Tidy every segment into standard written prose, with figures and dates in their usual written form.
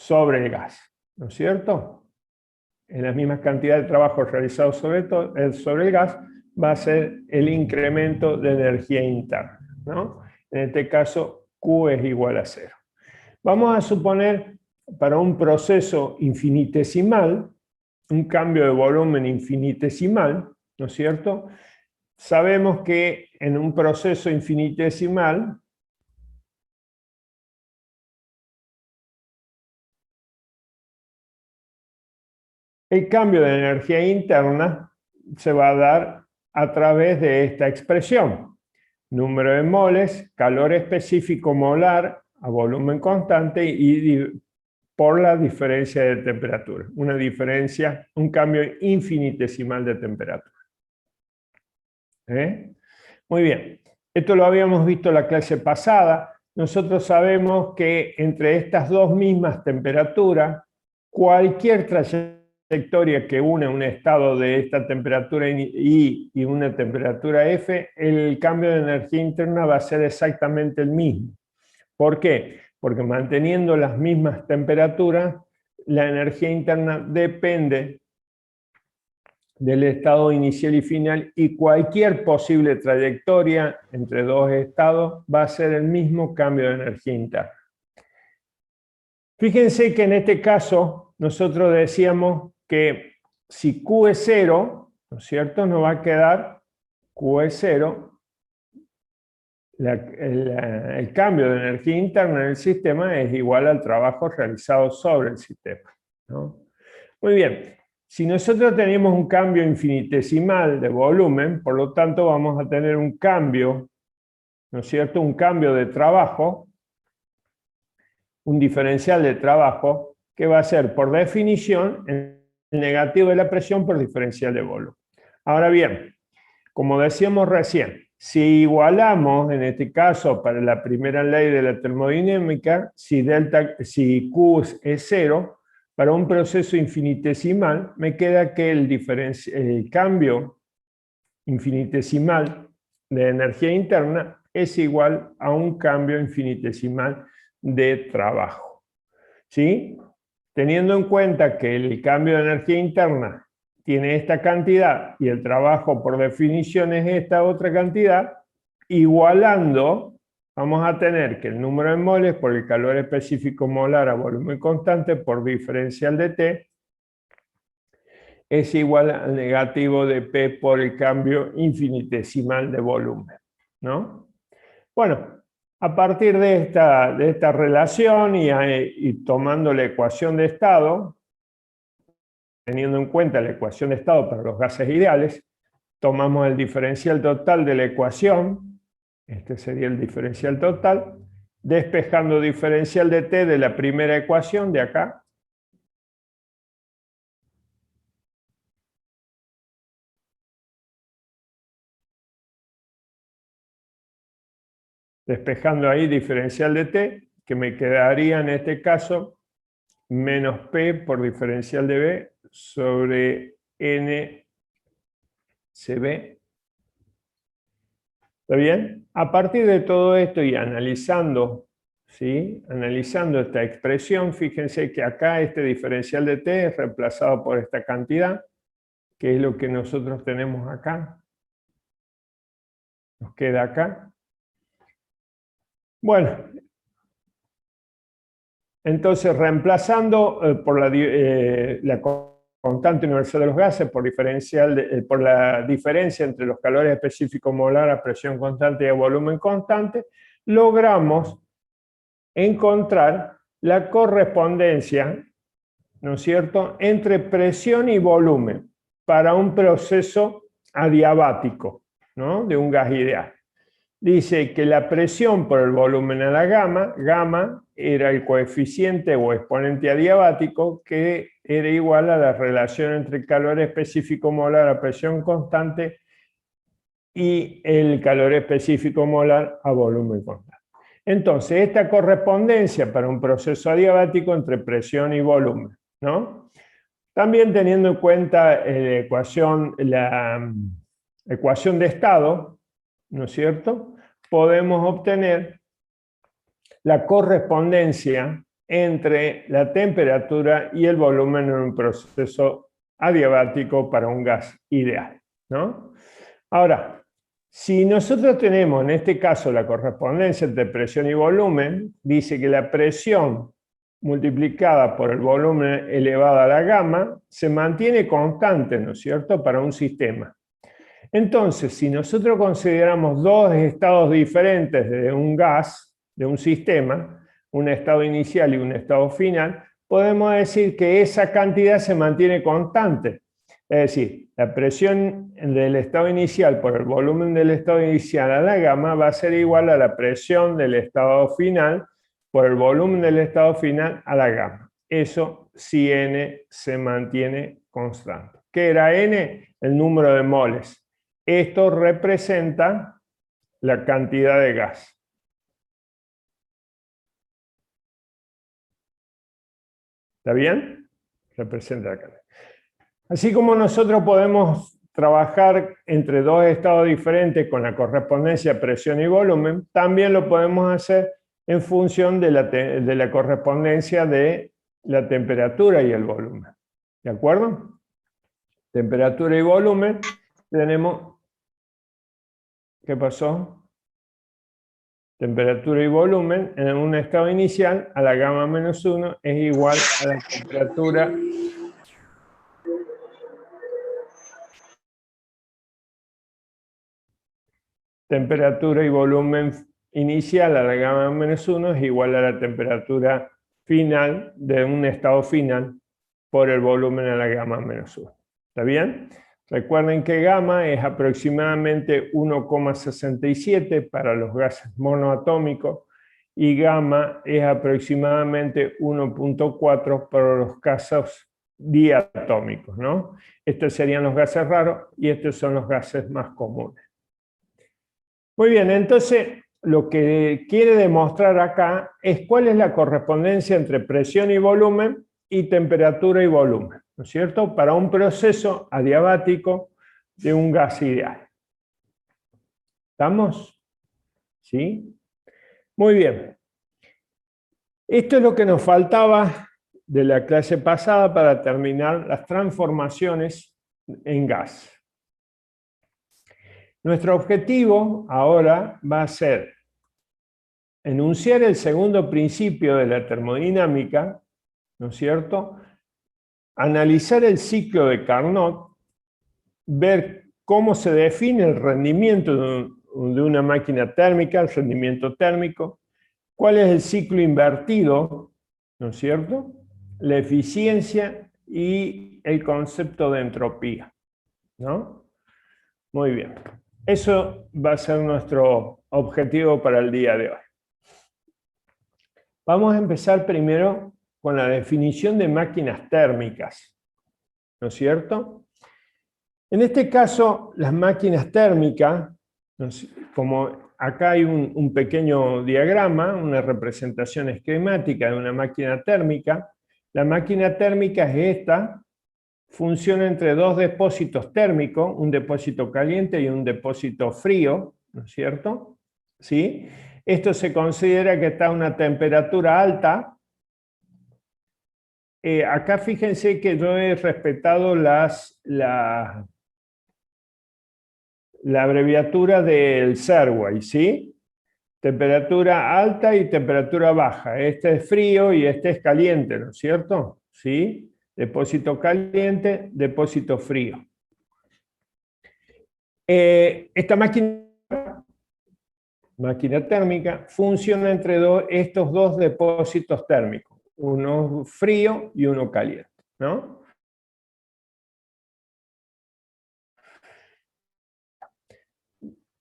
sobre el gas, ¿no es cierto? En las mismas cantidades de trabajo realizado sobre el gas va a ser el incremento de energía interna, ¿no? En este caso, Q es igual a 0. Vamos a suponer para un proceso infinitesimal, un cambio de volumen infinitesimal, ¿no es cierto? Sabemos que en un proceso infinitesimal, el cambio de energía interna se va a dar a través de esta expresión. Número de moles, calor específico molar a volumen constante y por la diferencia de temperatura. Una diferencia, un cambio infinitesimal de temperatura. Muy bien. Esto lo habíamos visto en la clase pasada. Nosotros sabemos que entre estas dos mismas temperaturas, cualquier trayectoria que une un estado de esta temperatura I y una temperatura F, el cambio de energía interna va a ser exactamente el mismo. ¿Por qué? Porque manteniendo las mismas temperaturas, la energía interna depende del estado inicial y final, y cualquier posible trayectoria entre dos estados va a ser el mismo cambio de energía interna. Fíjense que en este caso nosotros decíamos que si Q es 0, ¿no es cierto?, nos va a quedar Q es 0, el cambio de energía interna en el sistema es igual al trabajo realizado sobre el sistema, ¿no? Muy bien. Si nosotros tenemos un cambio infinitesimal de volumen, por lo tanto vamos a tener un cambio, ¿no es cierto?, un cambio de trabajo, un diferencial de trabajo, que va a ser, por definición, el negativo de la presión por diferencial de volumen. Ahora bien, como decíamos recién, si igualamos, en este caso, para la primera ley de la termodinámica, si Q es 0, para un proceso infinitesimal, me queda que el cambio infinitesimal de energía interna es igual a un cambio infinitesimal de trabajo. ¿Sí? Teniendo en cuenta que el cambio de energía interna tiene esta cantidad y el trabajo por definición es esta otra cantidad, igualando, vamos a tener que el número de moles por el calor específico molar a volumen constante por diferencial de T es igual al negativo de P por el cambio infinitesimal de volumen, ¿no? Bueno, a partir de esta relación y tomando la ecuación de estado, teniendo en cuenta la ecuación de estado para los gases ideales, tomamos el diferencial total de la ecuación, este sería el diferencial total, despejando diferencial de T de la primera ecuación de acá, despejando ahí diferencial de T, que me quedaría en este caso menos P por diferencial de B sobre NCB. ¿Está bien? A partir de todo esto y analizando, ¿sí?, analizando esta expresión, fíjense que acá este diferencial de T es reemplazado por esta cantidad, que es lo que nosotros tenemos acá. Nos queda acá. Bueno, entonces reemplazando por la constante universal de los gases por la diferencia entre los calores específicos molar a presión constante y a volumen constante, logramos encontrar la correspondencia, ¿no es cierto?, entre presión y volumen para un proceso adiabático, ¿no?, de un gas ideal. Dice que la presión por el volumen a la gamma era el coeficiente o exponente adiabático que era igual a la relación entre el calor específico molar a presión constante y el calor específico molar a volumen constante. Entonces, esta correspondencia para un proceso adiabático entre presión y volumen, ¿no? También teniendo en cuenta la ecuación de estado, ¿no es cierto?, podemos obtener la correspondencia entre la temperatura y el volumen en un proceso adiabático para un gas ideal, ¿no? Ahora, si nosotros tenemos en este caso la correspondencia entre presión y volumen, dice que la presión multiplicada por el volumen elevado a la gamma se mantiene constante, ¿no es cierto?, para un sistema. Entonces, si nosotros consideramos dos estados diferentes de un gas, de un sistema, un estado inicial y un estado final, podemos decir que esa cantidad se mantiene constante. Es decir, la presión del estado inicial por el volumen del estado inicial a la gamma va a ser igual a la presión del estado final por el volumen del estado final a la gamma. Eso si N se mantiene constante. ¿Qué era N? El número de moles. Esto representa la cantidad de gas. ¿Está bien? Representa la cantidad. Así como nosotros podemos trabajar entre dos estados diferentes con la correspondencia presión y volumen, también lo podemos hacer en función de la correspondencia de la temperatura y el volumen. ¿De acuerdo? Temperatura y volumen, tenemos... ¿Qué pasó? Temperatura y volumen en un estado inicial a la gamma menos 1 es igual a la temperatura y volumen inicial a la gamma menos 1 es igual a la temperatura final de un estado final por el volumen a la gamma menos 1. ¿Está bien? Recuerden que gamma es aproximadamente 1,67 para los gases monoatómicos y gamma es aproximadamente 1,4 para los casos diatómicos, ¿no? Estos serían los gases raros y estos son los gases más comunes. Muy bien, entonces lo que quiere demostrar acá es cuál es la correspondencia entre presión y volumen y temperatura y volumen, ¿no es cierto?, para un proceso adiabático de un gas ideal. ¿Estamos? ¿Sí? Muy bien. Esto es lo que nos faltaba de la clase pasada para terminar las transformaciones en gas. Nuestro objetivo ahora va a ser enunciar el segundo principio de la termodinámica, ¿no es cierto?, analizar el ciclo de Carnot, ver cómo se define el rendimiento de una máquina térmica, el rendimiento térmico, cuál es el ciclo invertido, ¿no es cierto?, la eficiencia y el concepto de entropía, ¿no? Muy bien. Eso va a ser nuestro objetivo para el día de hoy. Vamos a empezar primero con la definición de máquinas térmicas, ¿no es cierto? En este caso, las máquinas térmicas, como acá hay un pequeño diagrama, una representación esquemática de una máquina térmica, la máquina térmica es esta, funciona entre dos depósitos térmicos, un depósito caliente y un depósito frío, ¿no es cierto? ¿Sí? Esto se considera que está a una temperatura alta. Acá fíjense que yo he respetado la abreviatura del Serway, ¿sí? Temperatura alta y temperatura baja. Este es frío y este es caliente, ¿no es cierto? ¿Sí? Depósito caliente, depósito frío. Esta máquina térmica funciona entre estos dos depósitos térmicos, uno frío y uno caliente, ¿no?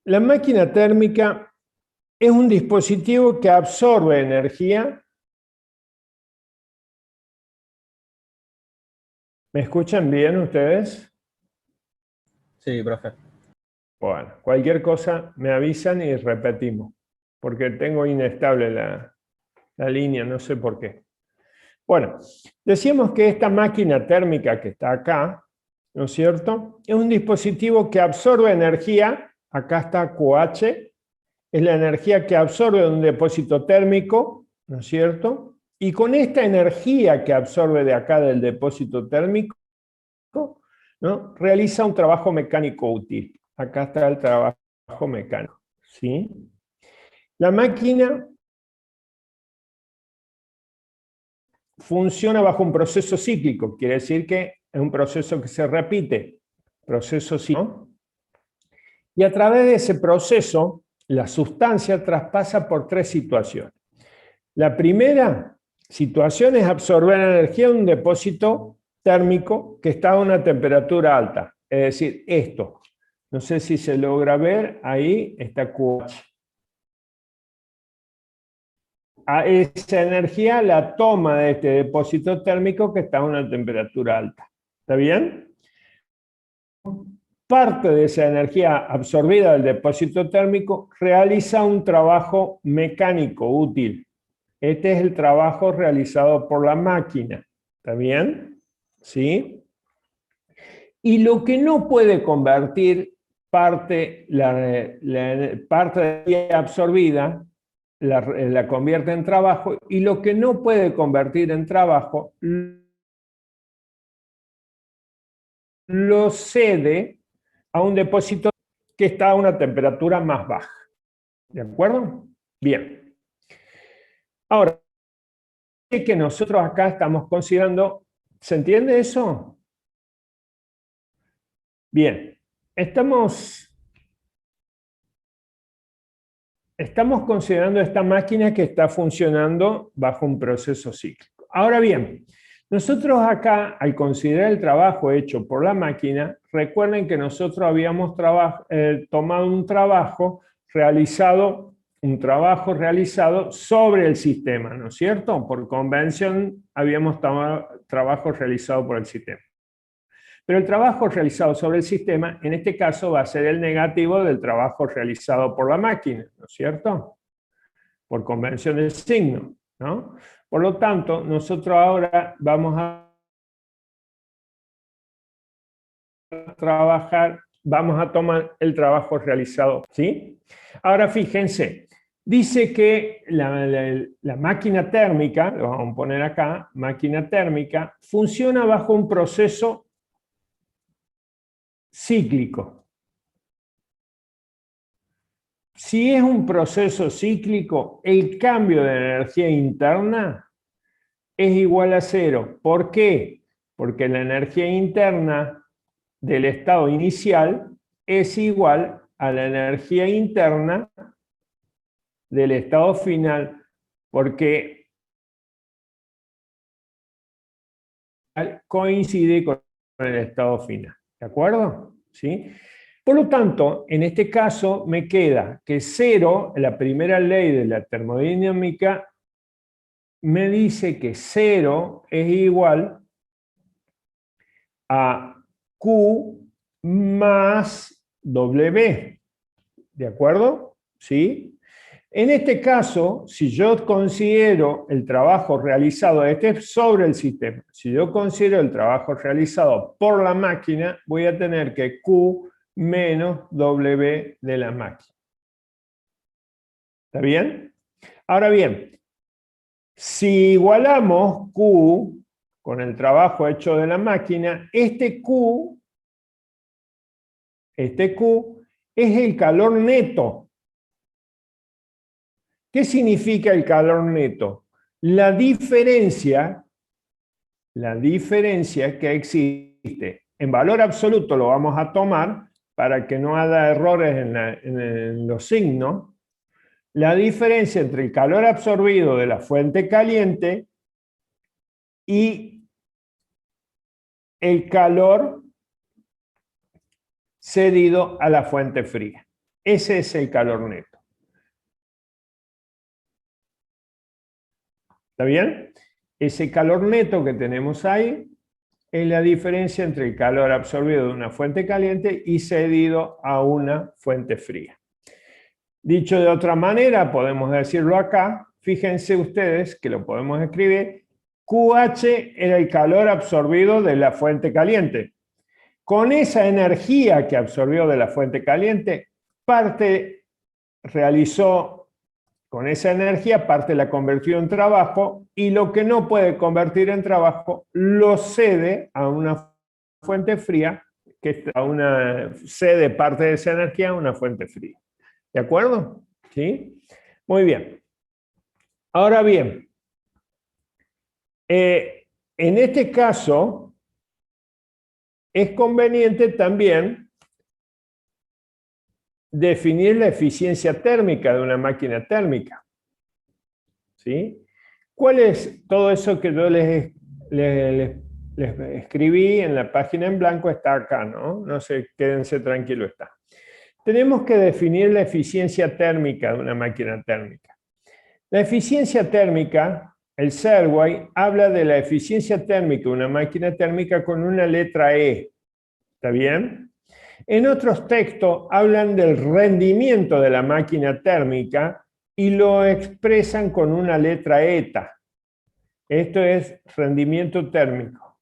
La máquina térmica es un dispositivo que absorbe energía. ¿Me escuchan bien ustedes? Sí, profe. Bueno, cualquier cosa me avisan y repetimos, porque tengo inestable la línea, no sé por qué. Bueno, decíamos que esta máquina térmica que está acá, ¿no es cierto?, es un dispositivo que absorbe energía. Acá está QH, es la energía que absorbe un depósito térmico, ¿no es cierto?, Y con esta energía que absorbe de acá del depósito térmico, ¿no?, realiza un trabajo mecánico útil. Acá está el trabajo mecánico, ¿sí? La máquina funciona bajo un proceso cíclico, quiere decir que es un proceso que se repite, proceso cíclico, ¿no? Y a través de ese proceso, la sustancia traspasa por 3 situaciones. La primera situación es absorber energía de un depósito térmico que está a una temperatura alta, es decir, esto. No sé si se logra ver, ahí está QH. A esa energía la toma de este depósito térmico que está a una temperatura alta. ¿Está bien? Parte de esa energía absorbida del depósito térmico realiza un trabajo mecánico útil. Este es el trabajo realizado por la máquina. ¿Está bien? ¿Sí? Y lo que no puede convertir parte de energía absorbida, la convierte en trabajo, y lo que no puede convertir en trabajo, lo cede a un depósito que está a una temperatura más baja. ¿De acuerdo? Bien. Ahora, que nosotros acá estamos considerando, ¿se entiende eso? Bien, estamos considerando esta máquina que está funcionando bajo un proceso cíclico. Ahora bien, nosotros acá, al considerar el trabajo hecho por la máquina, recuerden que nosotros habíamos tomado un trabajo realizado sobre el sistema, ¿no es cierto? Por convención habíamos tomado trabajo realizado por el sistema. Pero el trabajo realizado sobre el sistema, en este caso, va a ser el negativo del trabajo realizado por la máquina, ¿no es cierto? Por convención del signo, ¿no? Por lo tanto, nosotros ahora vamos a tomar el trabajo realizado, ¿sí? Ahora fíjense, dice que la máquina térmica, lo vamos a poner acá, máquina térmica, funciona bajo un proceso cíclico. Si es un proceso cíclico, el cambio de energía interna es igual a 0. ¿Por qué? Porque la energía interna del estado inicial es igual a la energía interna del estado final, porque coincide con el estado final. ¿De acuerdo? ¿Sí? Por lo tanto, en este caso me queda que 0, la primera ley de la termodinámica, me dice que 0 es igual a Q más W. ¿De acuerdo? ¿Sí? En este caso, si yo considero el trabajo realizado, este es sobre el sistema, si yo considero el trabajo realizado por la máquina, voy a tener que Q menos W de la máquina. ¿Está bien? Ahora bien, si igualamos Q con el trabajo hecho de la máquina, este Q es el calor neto. ¿Qué significa el calor neto? La diferencia que existe en valor absoluto lo vamos a tomar para que no haya errores en los signos. La diferencia entre el calor absorbido de la fuente caliente y el calor cedido a la fuente fría. Ese es el calor neto. ¿Está bien? Ese calor neto que tenemos ahí es la diferencia entre el calor absorbido de una fuente caliente y cedido a una fuente fría. Dicho de otra manera, podemos decirlo acá, fíjense ustedes que lo podemos escribir, QH era el calor absorbido de la fuente caliente. Con esa energía que absorbió de la fuente caliente, parte realizó con esa energía parte la convirtió en trabajo y lo que no puede convertir en trabajo lo cede a una fuente fría, cede parte de esa energía a una fuente fría. ¿De acuerdo? ¿Sí? Muy bien. Ahora bien, en este caso es conveniente también definir la eficiencia térmica de una máquina térmica. ¿Sí? ¿Cuál es todo eso que yo les escribí en la página en blanco? Está acá, ¿no? No sé, quédense tranquilos, está. Tenemos que definir la eficiencia térmica de una máquina térmica. La eficiencia térmica, el Serway, habla de la eficiencia térmica de una máquina térmica con una letra E. ¿Está bien? En otros textos hablan del rendimiento de la máquina térmica y lo expresan con una letra eta. Esto es rendimiento térmico.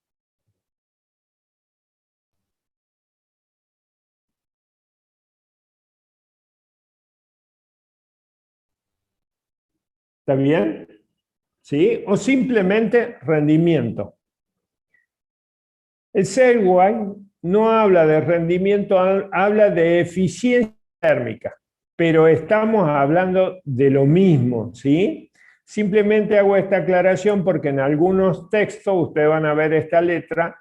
¿Está bien? ¿Sí? O simplemente rendimiento. El Serway no habla de rendimiento, habla de eficiencia térmica, pero estamos hablando de lo mismo, ¿sí? Simplemente hago esta aclaración porque en algunos textos ustedes van a ver esta letra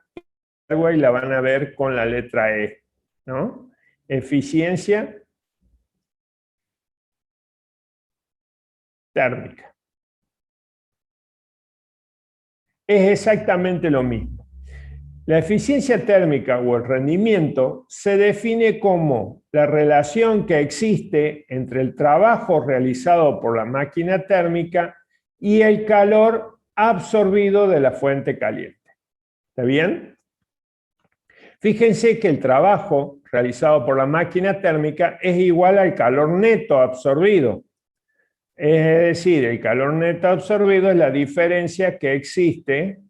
y la van a ver con la letra E, ¿no? Eficiencia térmica. Es exactamente lo mismo. La eficiencia térmica o el rendimiento se define como la relación que existe entre el trabajo realizado por la máquina térmica y el calor absorbido de la fuente caliente. ¿Está bien? Fíjense que el trabajo realizado por la máquina térmica es igual al calor neto absorbido. Es decir, el calor neto absorbido es la diferencia que existe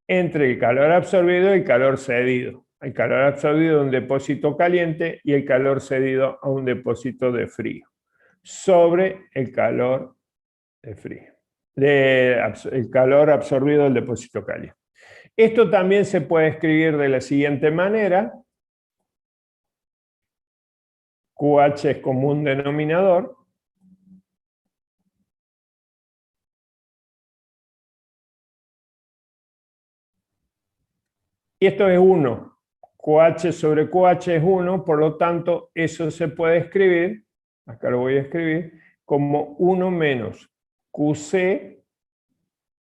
entre el calor absorbido y el calor cedido. El calor absorbido a un depósito caliente y el calor cedido a un depósito de frío, sobre el calor de frío, el calor absorbido del depósito caliente. Esto también se puede escribir de la siguiente manera. QH es común denominador. Y esto es 1. QH sobre QH es 1, por lo tanto, eso se puede escribir, acá lo voy a escribir, como 1 menos QC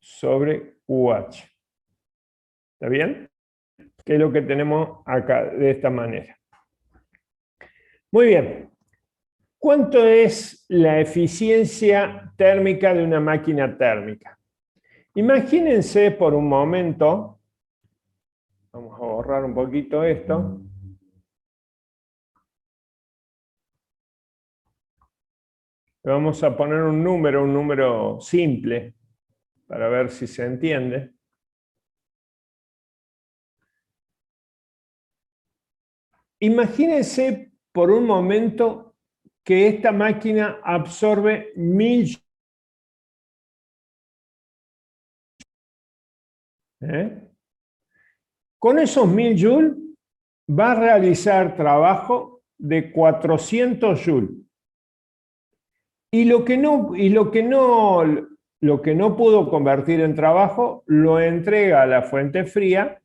sobre QH. ¿Está bien? Que es lo que tenemos acá, de esta manera. Muy bien. ¿Cuánto es la eficiencia térmica de una máquina térmica? Imagínense por un momento, vamos a borrar un poquito esto. Vamos a poner un número simple, para ver si se entiende. Imagínense por un momento que esta máquina absorbe 1000 joules. Con esos 1000 joules va a realizar trabajo de 400 joules. Y lo que no pudo convertir en trabajo lo entrega a la fuente fría.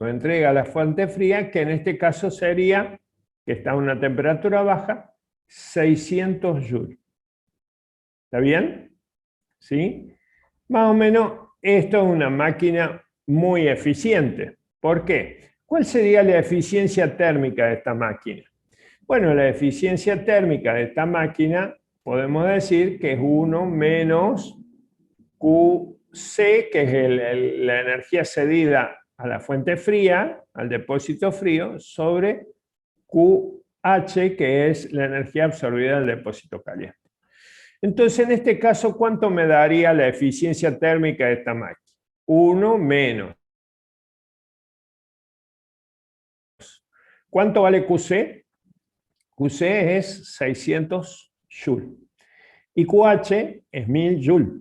Lo entrega a la fuente fría, que en este caso sería, que está a una temperatura baja, 600 joules. ¿Está bien? ¿Sí? Más o menos, esto es una máquina muy eficiente. ¿Por qué? ¿Cuál sería la eficiencia térmica de esta máquina? Bueno, la eficiencia térmica de esta máquina podemos decir que es 1 menos QC, que es la energía cedida a la fuente fría, al depósito frío, sobre QH, que es la energía absorbida del depósito caliente. Entonces, en este caso, ¿cuánto me daría la eficiencia térmica de esta máquina? 1 menos. ¿Cuánto vale QC? QC es 600 Joule. Y QH es 1000 Joule.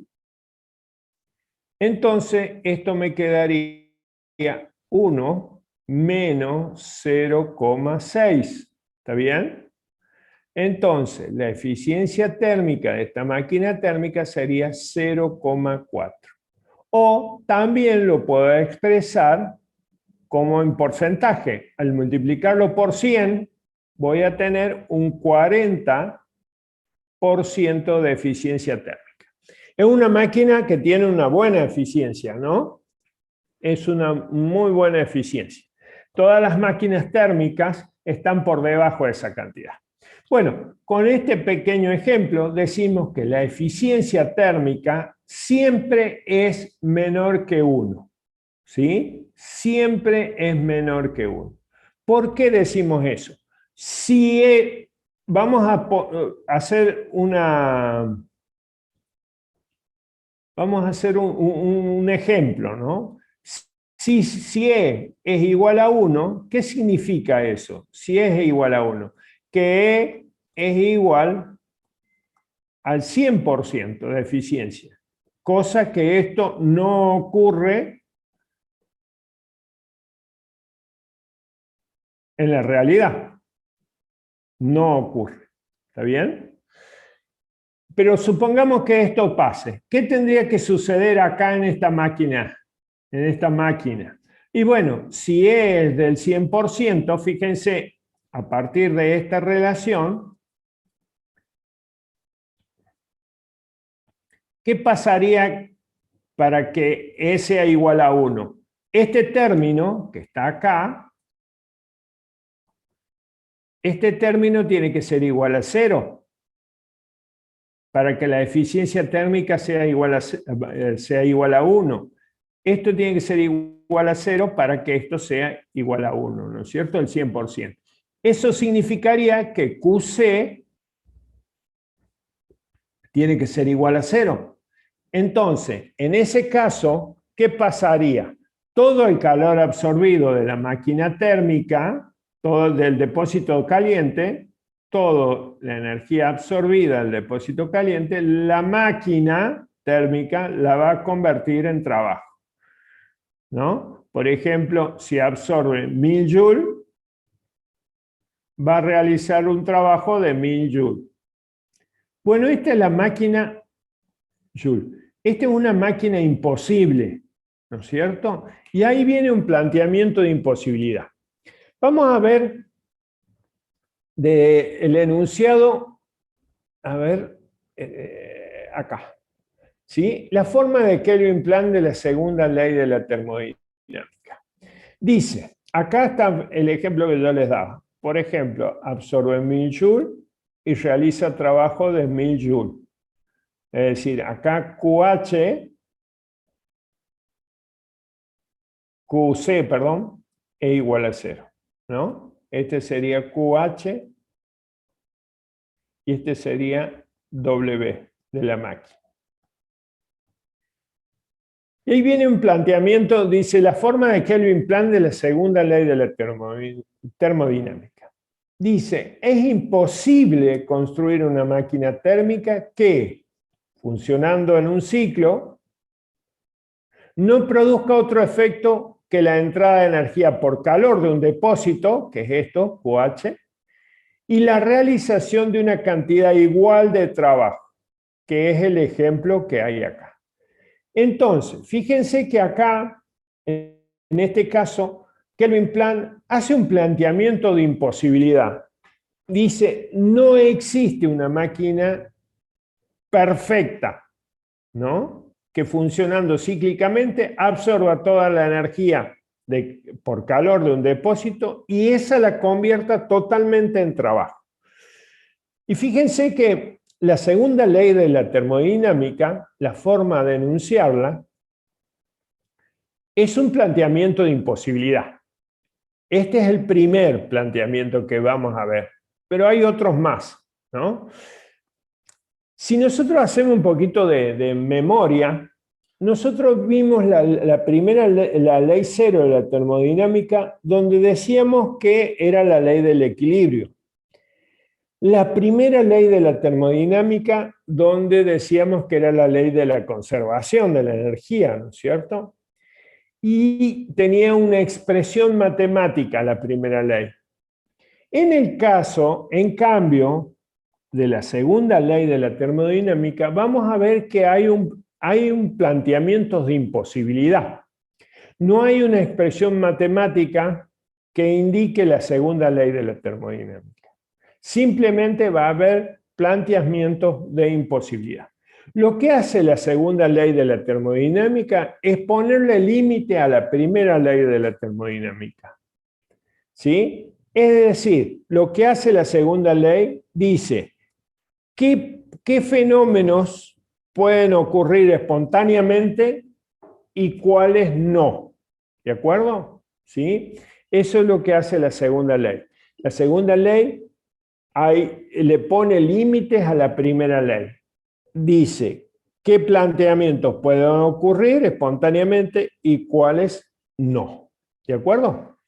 Entonces, esto me quedaría 1 menos 0,6. ¿Está bien? Entonces, la eficiencia térmica de esta máquina térmica sería 0,4. O también lo puedo expresar como en porcentaje. Al multiplicarlo por 100, voy a tener un 40% de eficiencia térmica. Es una máquina que tiene una buena eficiencia, ¿no? Es una muy buena eficiencia. Todas las máquinas térmicas están por debajo de esa cantidad. Bueno, con este pequeño ejemplo decimos que la eficiencia térmica siempre es menor que 1. ¿Sí? Siempre es menor que 1. ¿Por qué decimos eso? Si vamos a hacer un ejemplo, ¿no? Si E es igual a 1, ¿qué significa eso? Si E es igual a 1, que E es igual al 100% de eficiencia, cosa que esto no ocurre en la realidad. No ocurre. ¿Está bien? Pero supongamos que esto pase. ¿Qué tendría que suceder acá en esta máquina? En esta máquina. Y bueno, si es del 100%, fíjense, a partir de esta relación, ¿qué pasaría para que E sea igual a 1? Este término que está acá, este término tiene que ser igual a 0 para que la eficiencia térmica sea igual a 1. Esto tiene que ser igual a 0 para que esto sea igual a 1, ¿no es cierto? El 100%. Eso significaría que QC tiene que ser igual a 0. Entonces, en ese caso, ¿qué pasaría? Todo el calor absorbido de la máquina térmica, todo del depósito caliente, toda la energía absorbida del depósito caliente, la máquina térmica la va a convertir en trabajo, ¿no? Por ejemplo, si absorbe 1000 joules, va a realizar un trabajo de 1000 joules. Bueno, esta es la máquina Joule. Esta es una máquina imposible, ¿no es cierto? Y ahí viene un planteamiento de imposibilidad. Vamos a ver el enunciado, a ver, acá. ¿Sí? La forma de Kelvin-Planck de la segunda ley de la termodinámica. Dice, acá está el ejemplo que yo les daba. Por ejemplo, absorbe 1000 joules y realiza trabajo de 1000 joules. Es decir, acá QC, perdón, es igual a 0, ¿no? Este sería QH y este sería W de la máquina. Y ahí viene un planteamiento, dice, la forma de Kelvin-Planck de la segunda ley de la termodinámica. Dice, es imposible construir una máquina térmica que, funcionando en un ciclo, no produzca otro efecto que la entrada de energía por calor de un depósito, que es esto, QH, y la realización de una cantidad igual de trabajo, que es el ejemplo que hay acá. Entonces, fíjense que acá, en este caso, Kelvin-Planck hace un planteamiento de imposibilidad. Dice, no existe una máquina perfecta, ¿no? Que funcionando cíclicamente absorba toda la energía por calor de un depósito y esa la convierta totalmente en trabajo. Y fíjense que la segunda ley de la termodinámica, la forma de enunciarla, es un planteamiento de imposibilidad. Este es el primer planteamiento que vamos a ver, pero hay otros más, ¿no? Si nosotros hacemos un poquito de memoria, nosotros vimos la primera, la ley 0 de la termodinámica, donde decíamos que era la ley del equilibrio. La primera ley de la termodinámica, donde decíamos que era la ley de la conservación de la energía, ¿no es cierto? Y tenía una expresión matemática la primera ley. En el caso, en cambio, de la segunda ley de la termodinámica, vamos a ver que hay un planteamiento de imposibilidad. No hay una expresión matemática que indique la segunda ley de la termodinámica. Simplemente va a haber planteamientos de imposibilidad. Lo que hace la segunda ley de la termodinámica es ponerle límite a la primera ley de la termodinámica. ¿Sí? Es decir, lo que hace la segunda ley dice qué fenómenos pueden ocurrir espontáneamente y cuáles no. ¿De acuerdo? ¿Sí? Eso es lo que hace la segunda ley. La segunda ley le pone límites a la primera ley. Dice qué planteamientos pueden ocurrir espontáneamente y cuáles no. ¿De acuerdo?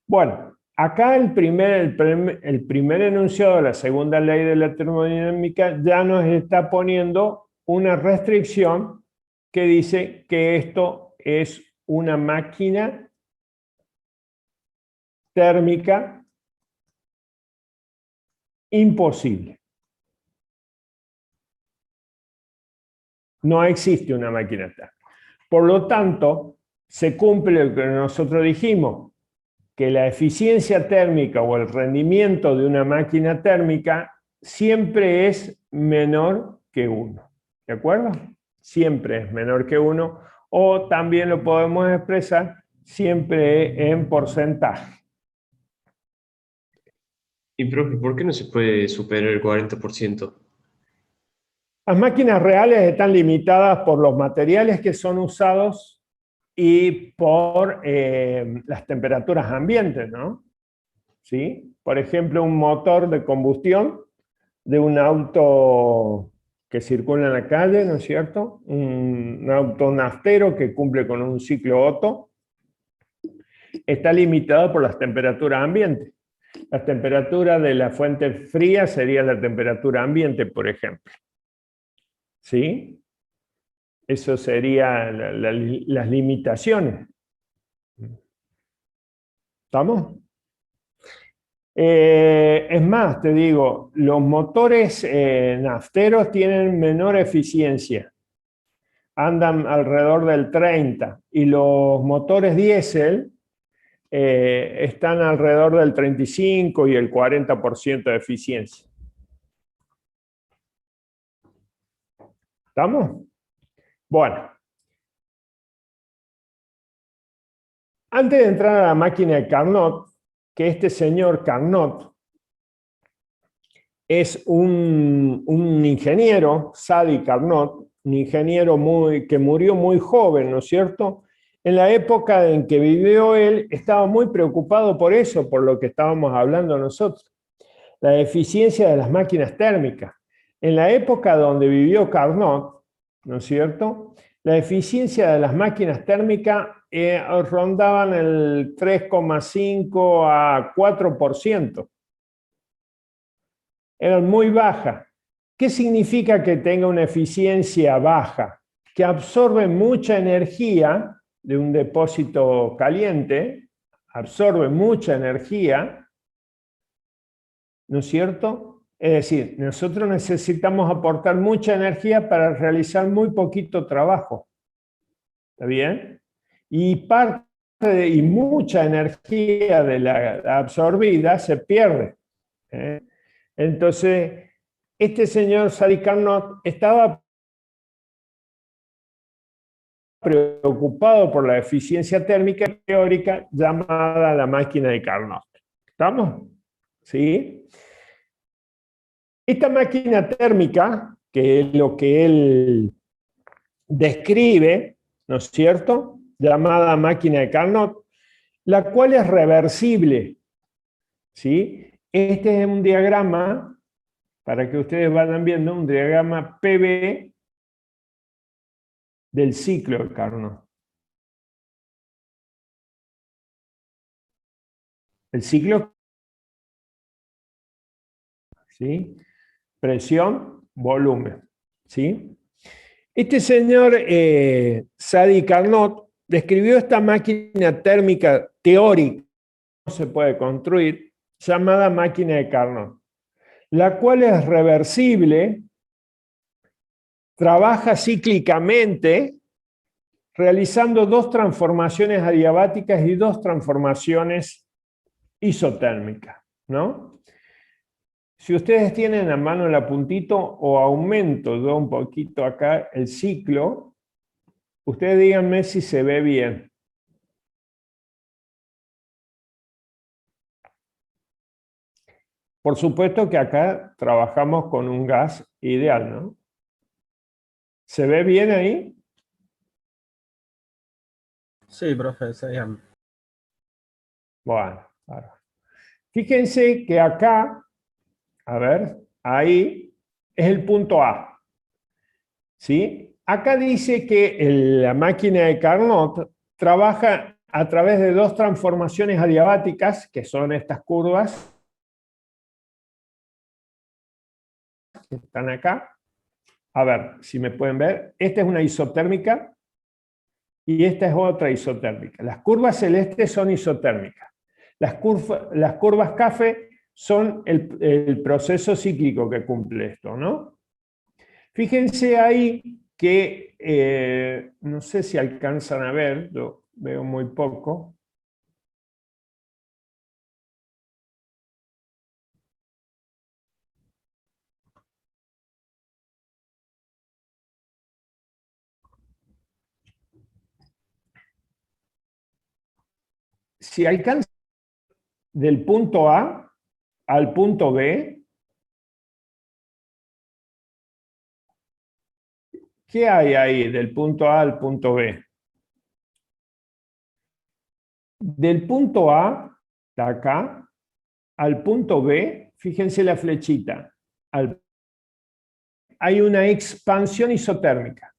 Bueno, acá el primer enunciado de la segunda ley de la termodinámica ya nos está poniendo una restricción que dice que esto es una máquina térmica imposible. No existe una máquina térmica. Por lo tanto, se cumple lo que nosotros dijimos, que la eficiencia térmica o el rendimiento de una máquina térmica siempre es menor que 1. ¿De acuerdo? Siempre es menor que 1, o también lo podemos expresar siempre en porcentaje. Y profe, ¿por qué no se puede superar el 40%? Las máquinas reales están limitadas por los materiales que son usados y por las temperaturas ambientes, ¿no? ¿Sí? Por ejemplo, un motor de combustión de un auto que circula en la calle, ¿no es cierto? Un auto naftero que cumple con un ciclo Otto, está limitado por las temperaturas ambientes. La temperatura de la fuente fría sería la temperatura ambiente, por ejemplo. ¿Sí? Eso serían las limitaciones. ¿Estamos? Es más, te digo, los motores nafteros tienen menor eficiencia. Andan alrededor del 30 y los motores diésel están alrededor del 35 y el 40% de eficiencia. ¿Estamos? Bueno. Antes de entrar a la máquina de Carnot, que este señor Carnot es un ingeniero, Sadi Carnot, un ingeniero que murió muy joven, ¿no es cierto? En la época en que vivió él, estaba muy preocupado por eso, por lo que estábamos hablando nosotros, la eficiencia de las máquinas térmicas. En la época donde vivió Carnot, ¿no es cierto?, la eficiencia de las máquinas térmicas rondaban el 3,5 a 4%. Eran muy bajas. ¿Qué significa que tenga una eficiencia baja? Que absorbe mucha energía de un depósito caliente, absorbe mucha energía, ¿no es cierto? Es decir, nosotros necesitamos aportar mucha energía para realizar muy poquito trabajo. ¿Está bien? Y mucha energía de la absorbida se pierde. Entonces, este señor Sadi Carnot estaba preocupado por la eficiencia térmica teórica llamada la máquina de Carnot. ¿Estamos? ¿Sí? Esta máquina térmica, que es lo que él describe, ¿no es cierto?, llamada máquina de Carnot, la cual es reversible. ¿Sí? Este es un diagrama, para que ustedes vayan viendo, un diagrama PV del ciclo de Carnot. El ciclo ¿sí? Presión, volumen, ¿sí? Este señor Sadi Carnot describió esta máquina térmica teórica que no se puede construir, llamada máquina de Carnot, la cual es reversible, trabaja cíclicamente, realizando 2 transformaciones adiabáticas y 2 transformaciones isotérmicas, ¿no? Si ustedes tienen a mano el apuntito o aumento yo un poquito acá el ciclo, ustedes díganme si se ve bien. Por supuesto que acá trabajamos con un gas ideal, ¿no? ¿Se ve bien ahí? Sí, profe, se llama. Bueno, claro. Fíjense que acá, a ver, ahí es el punto A, ¿sí? Acá dice que la máquina de Carnot trabaja a través de 2 transformaciones adiabáticas, que son estas curvas que están acá. A ver, si me pueden ver, esta es una isotérmica y esta es otra isotérmica. Las curvas celestes son isotérmicas. Las curvas café son el proceso cíclico que cumple esto, ¿no? Fíjense ahí que, no sé si alcanzan a ver, yo veo muy poco. Si alcanzan del punto A al punto B, ¿qué hay ahí del punto A al punto B? Del punto A, de acá, al punto B, fíjense la flechita, hay una expansión isotérmica.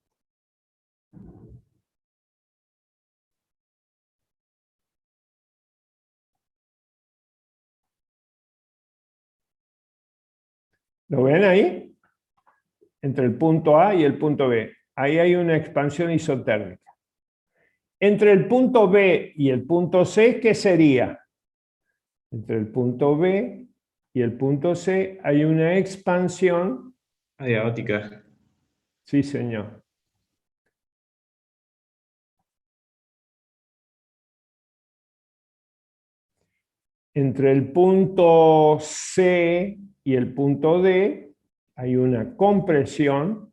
¿Lo ven ahí? Entre el punto A y el punto B. Ahí hay una expansión isotérmica. Entre el punto B y el punto C, ¿qué sería? Entre el punto B y el punto C hay una expansión. Adiabática. Sí, señor. Entre el punto C y el punto D hay una compresión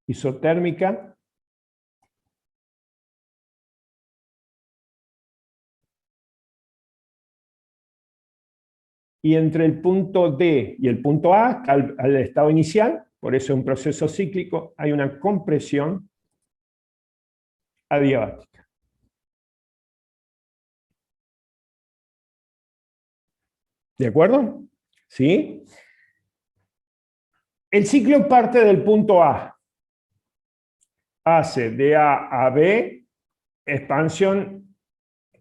isotérmica. Y entre el punto D y el punto A, al estado inicial, por eso es un proceso cíclico, hay una compresión adiabática. ¿De acuerdo? ¿Sí? El ciclo parte del punto A. Hace de A a B expansión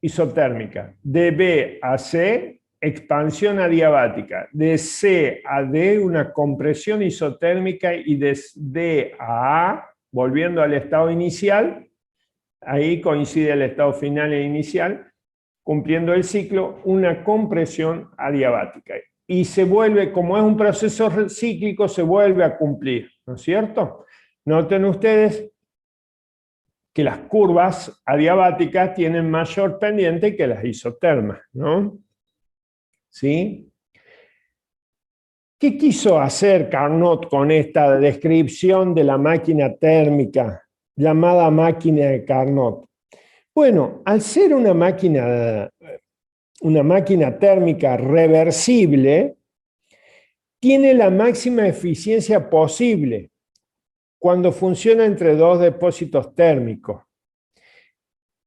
isotérmica. De B a C, expansión adiabática. De C a D, una compresión isotérmica. Y de D a A, volviendo al estado inicial, ahí coincide el estado final e inicial, cumpliendo el ciclo, una compresión adiabática. Y se vuelve, como es un proceso cíclico, se vuelve a cumplir, ¿no es cierto? Noten ustedes que las curvas adiabáticas tienen mayor pendiente que las isotermas, ¿no? ¿Sí? ¿Qué quiso hacer Carnot con esta descripción de la máquina térmica llamada máquina de Carnot? Bueno, al ser una máquina térmica reversible, tiene la máxima eficiencia posible cuando funciona entre 2 depósitos térmicos.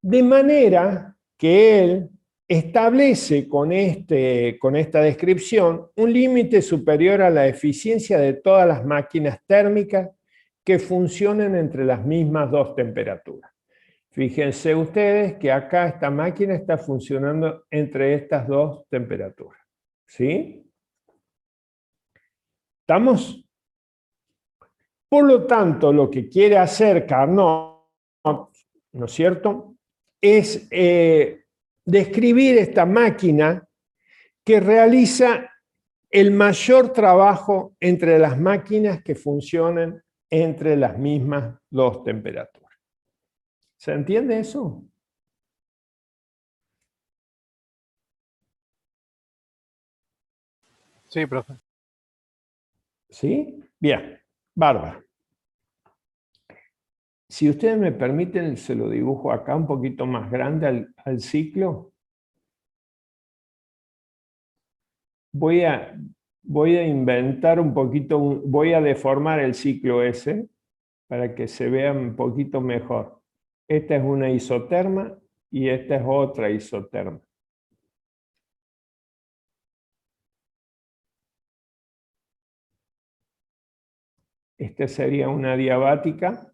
De manera que él establece con esta descripción un límite superior a la eficiencia de todas las máquinas térmicas que funcionen entre las mismas 2 temperaturas. Fíjense ustedes que acá esta máquina está funcionando entre estas dos temperaturas. ¿Sí? ¿Estamos? Por lo tanto, lo que quiere hacer Carnot, ¿no es cierto?, es describir esta máquina que realiza el mayor trabajo entre las máquinas que funcionan entre las mismas dos temperaturas. ¿Se entiende eso? Sí, profe. ¿Sí? Bien, bárbaro. Si ustedes me permiten, se lo dibujo acá un poquito más grande al ciclo. Voy a inventar un poquito, voy a deformar el ciclo ese para que se vea un poquito mejor. Esta es una isoterma y esta es otra isoterma. Esta sería una diabática.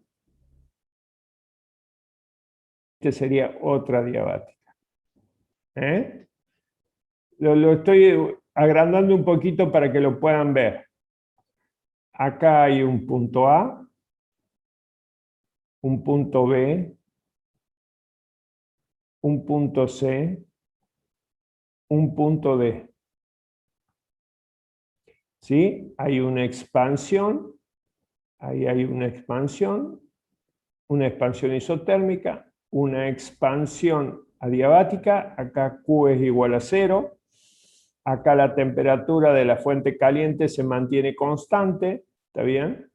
Esta sería otra diabática. Lo estoy agrandando un poquito para que lo puedan ver. Acá hay un punto A, un punto B, un punto C, un punto D. ¿Sí? Hay una expansión, ahí hay una expansión isotérmica, una expansión adiabática, acá Q es igual a 0, acá la temperatura de la fuente caliente se mantiene constante, ¿está bien?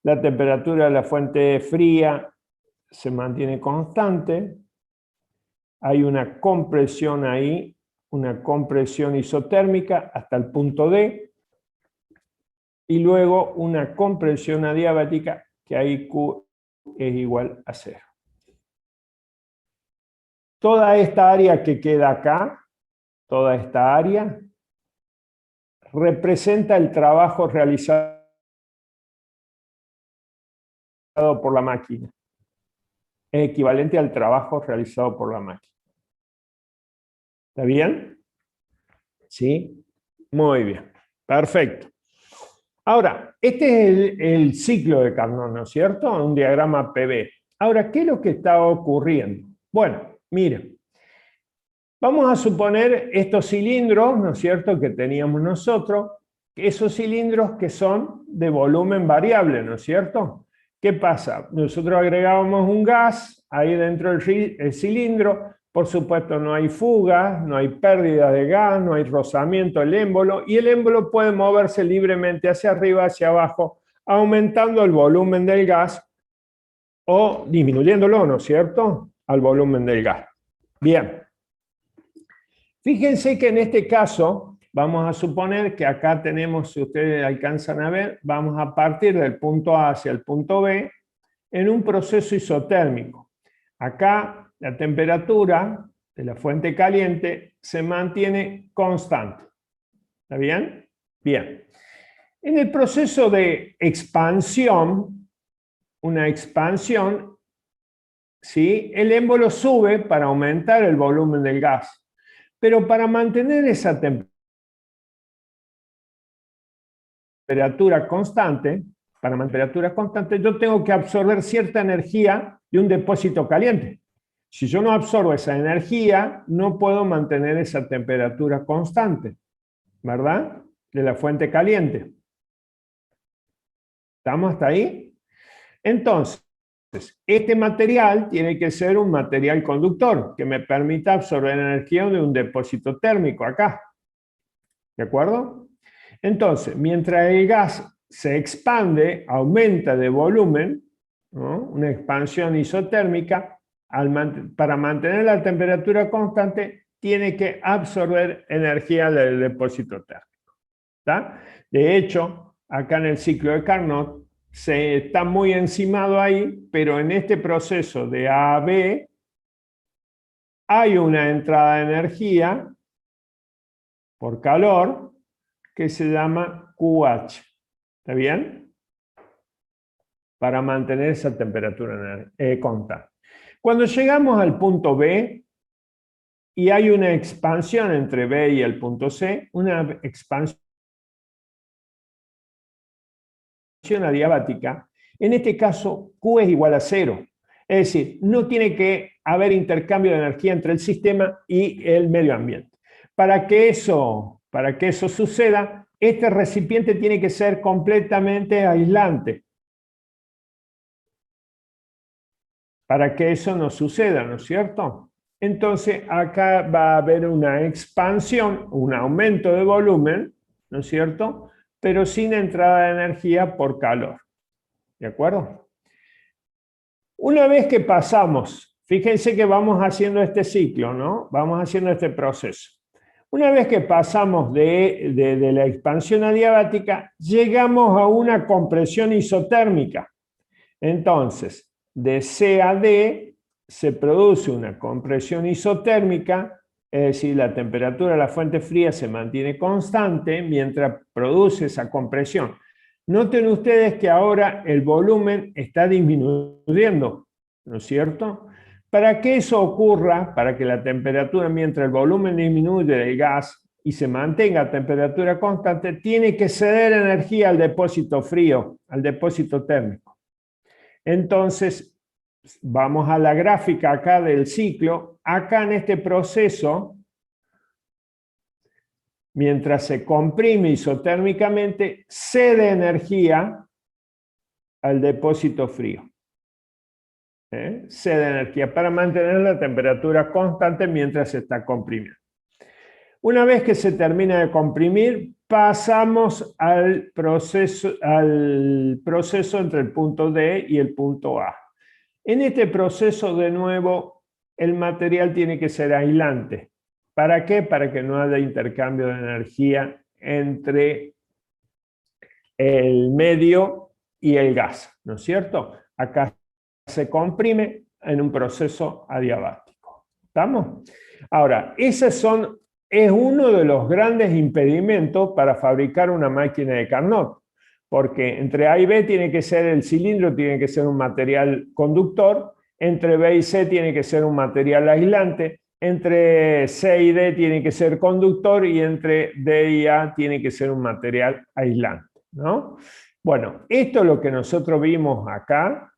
La temperatura de la fuente fría se mantiene constante, hay una compresión ahí, una compresión isotérmica hasta el punto D, y luego una compresión adiabática, que ahí Q es igual a 0. Toda esta área que queda acá, toda esta área, representa el trabajo realizado por la máquina. Es equivalente al trabajo realizado por la máquina. ¿Está bien? ¿Sí? Muy bien. Perfecto. Ahora, este es el ciclo de Carnot, ¿no es cierto? Un diagrama PV. Ahora, ¿qué es lo que está ocurriendo? Bueno, miren. Vamos a suponer estos cilindros, ¿no es cierto?, que teníamos nosotros, esos cilindros que son de volumen variable, ¿no es cierto? ¿Qué pasa? Nosotros agregábamos un gas ahí dentro del cilindro, por supuesto no hay fugas, no hay pérdida de gas, no hay rozamiento del émbolo, y el émbolo puede moverse libremente hacia arriba, hacia abajo, aumentando el volumen del gas o disminuyéndolo, ¿no es cierto?, al volumen del gas. Bien. Fíjense que en este caso, vamos a suponer que acá tenemos, si ustedes alcanzan a ver, vamos a partir del punto A hacia el punto B en un proceso isotérmico. Acá la temperatura de la fuente caliente se mantiene constante. ¿Está bien? Bien. En el proceso de expansión, una expansión, ¿sí?, el émbolo sube para aumentar el volumen del gas. Pero para mantener esa temperatura constante, yo tengo que absorber cierta energía de un depósito caliente. Si yo no absorbo esa energía, no puedo mantener esa temperatura constante, ¿verdad?, de la fuente caliente. ¿Estamos hasta ahí? Entonces, este material tiene que ser un material conductor que me permita absorber energía de un depósito térmico acá. ¿De acuerdo? Entonces, mientras el gas se expande, aumenta de volumen, ¿no?, una expansión isotérmica, para mantener la temperatura constante, tiene que absorber energía del depósito térmico. ¿Está? De hecho, acá en el ciclo de Carnot, se está muy encimado ahí, pero en este proceso de A a B hay una entrada de energía por calor que se llama QH. ¿Está bien? para mantener esa temperatura constante. Cuando llegamos al punto B y hay una expansión entre B y el punto C, una expansión adiabática, en este caso Q es igual a 0. Es decir, no tiene que haber intercambio de energía entre el sistema y el medio ambiente. Para que eso suceda, este recipiente tiene que ser completamente aislante. Para que eso no suceda, ¿no es cierto? Entonces, acá va a haber una expansión, un aumento de volumen, ¿no es cierto? Pero sin entrada de energía por calor. ¿De acuerdo? Una vez que pasamos, fíjense que vamos haciendo este ciclo, ¿no? Vamos haciendo este proceso. Una vez que pasamos de la expansión adiabática, llegamos a una compresión isotérmica. Entonces, de C a D se produce una compresión isotérmica, es decir, la temperatura de la fuente fría se mantiene constante mientras produce esa compresión. Noten ustedes que ahora el volumen está disminuyendo, ¿no es cierto? Para que eso ocurra, para que la temperatura, mientras el volumen disminuye del gas y se mantenga a temperatura constante, tiene que ceder energía al depósito frío, al depósito térmico. Entonces, vamos a la gráfica acá del ciclo. Acá en este proceso, mientras se comprime isotérmicamente, cede energía al depósito frío. Cede energía para mantener la temperatura constante mientras se está comprimiendo. Una vez que se termina de comprimir, pasamos al proceso entre el punto D y el punto A. En este proceso, de nuevo, el material tiene que ser aislante. ¿Para qué? Para que no haya intercambio de energía entre el medio y el gas, ¿no es cierto? Acá se comprime en un proceso adiabático. ¿Estamos? Ahora, es uno de los grandes impedimentos para fabricar una máquina de Carnot, porque entre A y B tiene que ser el cilindro, tiene que ser un material conductor, entre B y C tiene que ser un material aislante, entre C y D tiene que ser conductor y entre D y A tiene que ser un material aislante, ¿no? Bueno, esto es lo que nosotros vimos acá,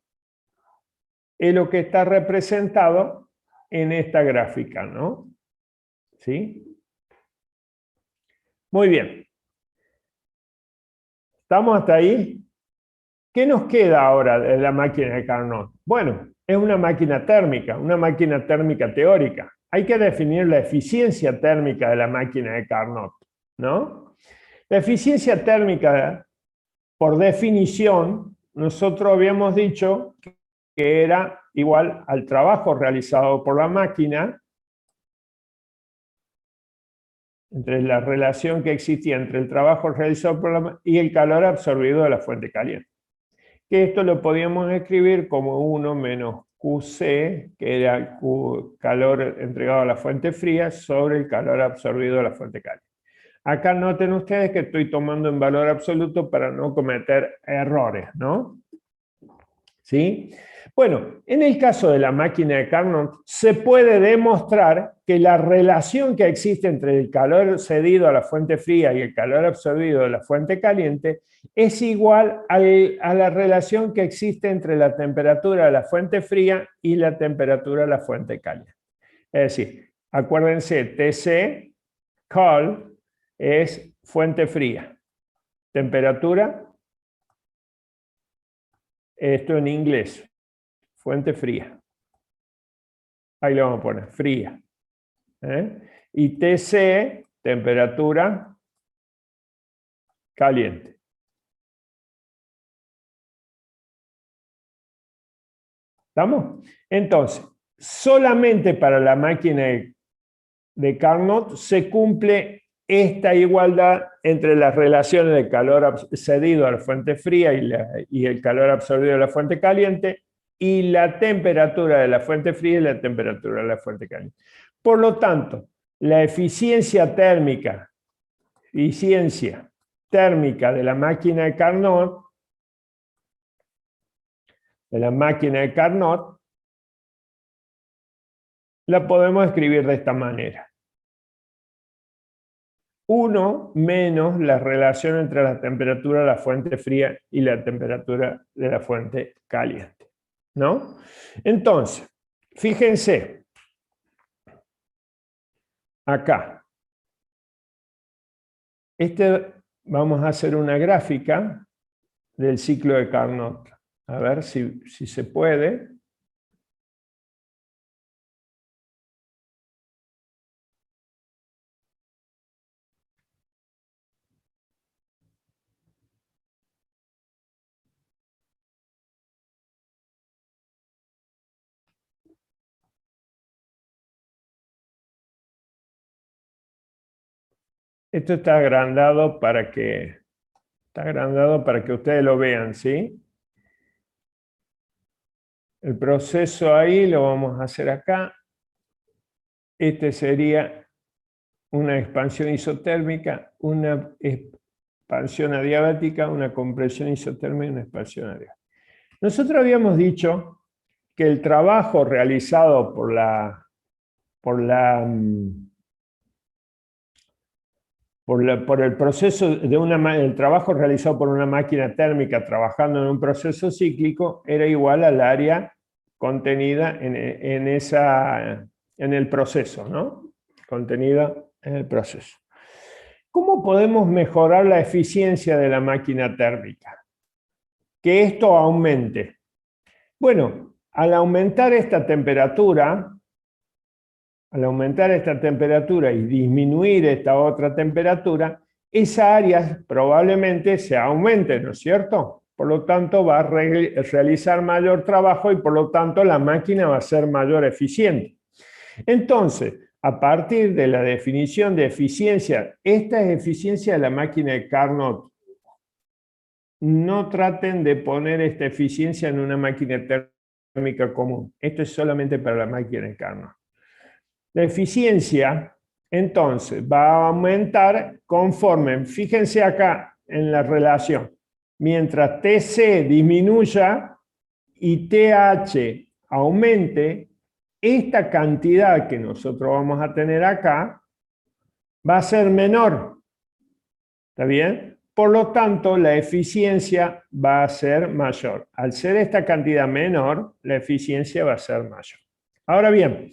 es lo que está representado en esta gráfica, ¿no? ¿Sí? Muy bien. ¿Estamos hasta ahí? ¿Qué nos queda ahora de la máquina de Carnot? Bueno, es una máquina térmica teórica. Hay que definir la eficiencia térmica de la máquina de Carnot, ¿no? La eficiencia térmica, por definición, nosotros habíamos dicho que era igual al trabajo realizado por la máquina, entre la relación que existía entre el trabajo realizado por la máquina y el calor absorbido de la fuente caliente. Que esto lo podíamos escribir como 1 menos QC, que era el calor entregado a la fuente fría, sobre el calor absorbido de la fuente caliente. Acá noten ustedes que estoy tomando en valor absoluto para no cometer errores, ¿no? ¿Sí? Bueno, en el caso de la máquina de Carnot, se puede demostrar que la relación que existe entre el calor cedido a la fuente fría y el calor absorbido de la fuente caliente es igual a la relación que existe entre la temperatura de la fuente fría y la temperatura de la fuente caliente. Es decir, acuérdense, TC, cold, es fuente fría. Temperatura, esto en inglés, fuente fría. Ahí le vamos a poner, fría. Y TC, temperatura caliente. ¿Estamos? Entonces, solamente para la máquina de Carnot se cumple esta igualdad entre las relaciones de calor cedido a la fuente fría y el calor absorbido de la fuente caliente y la temperatura de la fuente fría y la temperatura de la fuente caliente. Por lo tanto, la eficiencia térmica de la máquina de Carnot de la máquina de Carnot, la podemos escribir de esta manera. 1 menos la relación entre la temperatura de la fuente fría y la temperatura de la fuente caliente, ¿no? Entonces, fíjense, acá, vamos a hacer una gráfica del ciclo de Carnot. A ver si se puede. Esto está agrandado para que ustedes lo vean, ¿sí? El proceso ahí lo vamos a hacer acá. Este sería una expansión isotérmica, una expansión adiabática, una compresión isotérmica y una expansión adiabática. Nosotros habíamos dicho que el trabajo realizado por el proceso el trabajo realizado por una máquina térmica trabajando en un proceso cíclico era igual al área contenida en el proceso, ¿no? Contenida en el proceso. ¿Cómo podemos mejorar la eficiencia de la máquina térmica? Que esto aumente. Bueno, al aumentar esta temperatura y disminuir esta otra temperatura, esa área probablemente se aumente, ¿no es cierto? Por lo tanto, va a realizar mayor trabajo y por lo tanto la máquina va a ser mayor eficiente. Entonces, a partir de la definición de eficiencia, esta es eficiencia de la máquina de Carnot. No traten de poner esta eficiencia en una máquina térmica común. Esto es solamente para la máquina de Carnot. La eficiencia, entonces, va a aumentar conforme, fíjense acá en la relación, mientras TC disminuya y TH aumente, esta cantidad que nosotros vamos a tener acá va a ser menor. ¿Está bien? Por lo tanto, la eficiencia va a ser mayor. Al ser esta cantidad menor, la eficiencia va a ser mayor. Ahora bien,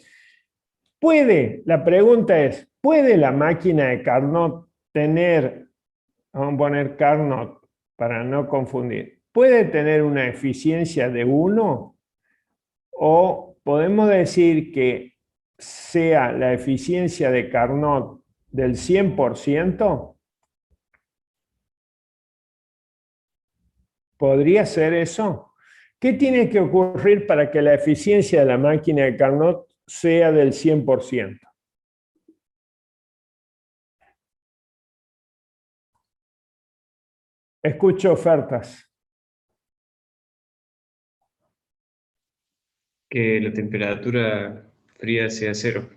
la pregunta es, ¿puede la máquina de Carnot tener, vamos a poner Carnot para no confundir, ¿puede tener una eficiencia de 1? ¿O podemos decir que sea la eficiencia de Carnot del 100%? ¿Podría ser eso? ¿Qué tiene que ocurrir para que la eficiencia de la máquina de Carnot sea del 100%? Escucho ofertas. Que la temperatura fría sea 0.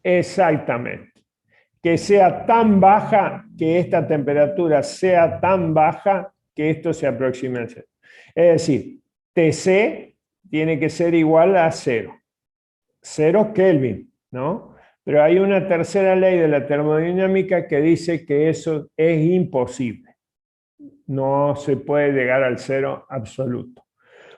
Exactamente. Que sea tan baja, que esta temperatura sea tan baja que esto se aproxime al 0. Es decir, TC tiene que ser igual a 0. 0 Kelvin, ¿no? Pero hay una tercera ley de la termodinámica que dice que eso es imposible. No se puede llegar al 0 absoluto.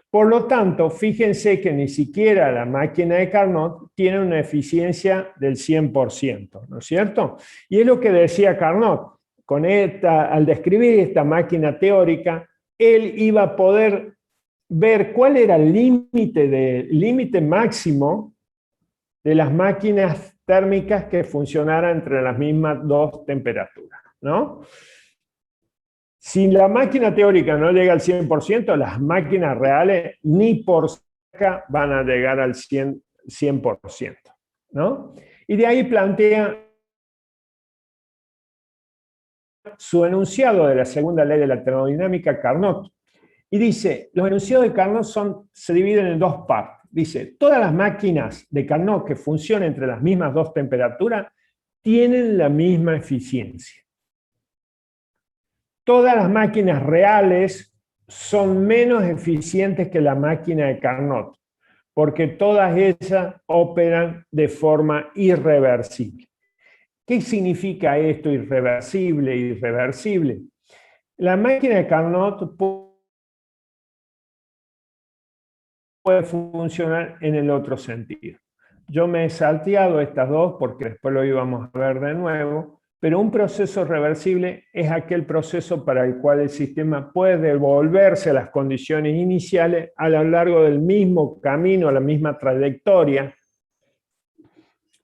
Por lo tanto, fíjense que ni siquiera la máquina de Carnot tiene una eficiencia del 100%, ¿no es cierto? Y es lo que decía Carnot. Al describir esta máquina teórica, él iba a poder ver cuál era el límite máximo de las máquinas térmicas que funcionaran entre las mismas dos temperaturas, ¿no? Si la máquina teórica no llega al 100%, las máquinas reales ni por cerca van a llegar al 100%, ¿no? Y de ahí plantea su enunciado de la segunda ley de la termodinámica, Carnot, y dice, los enunciados de Carnot se dividen en dos partes. Dice, todas las máquinas de Carnot que funcionan entre las mismas dos temperaturas tienen la misma eficiencia. Todas las máquinas reales son menos eficientes que la máquina de Carnot, porque todas ellas operan de forma irreversible. ¿Qué significa esto, irreversible, irreversible? La máquina de Carnot puede funcionar en el otro sentido. Yo me he salteado estas dos porque después lo íbamos a ver de nuevo, pero un proceso reversible es aquel proceso para el cual el sistema puede devolverse a las condiciones iniciales a lo largo del mismo camino, la misma trayectoria,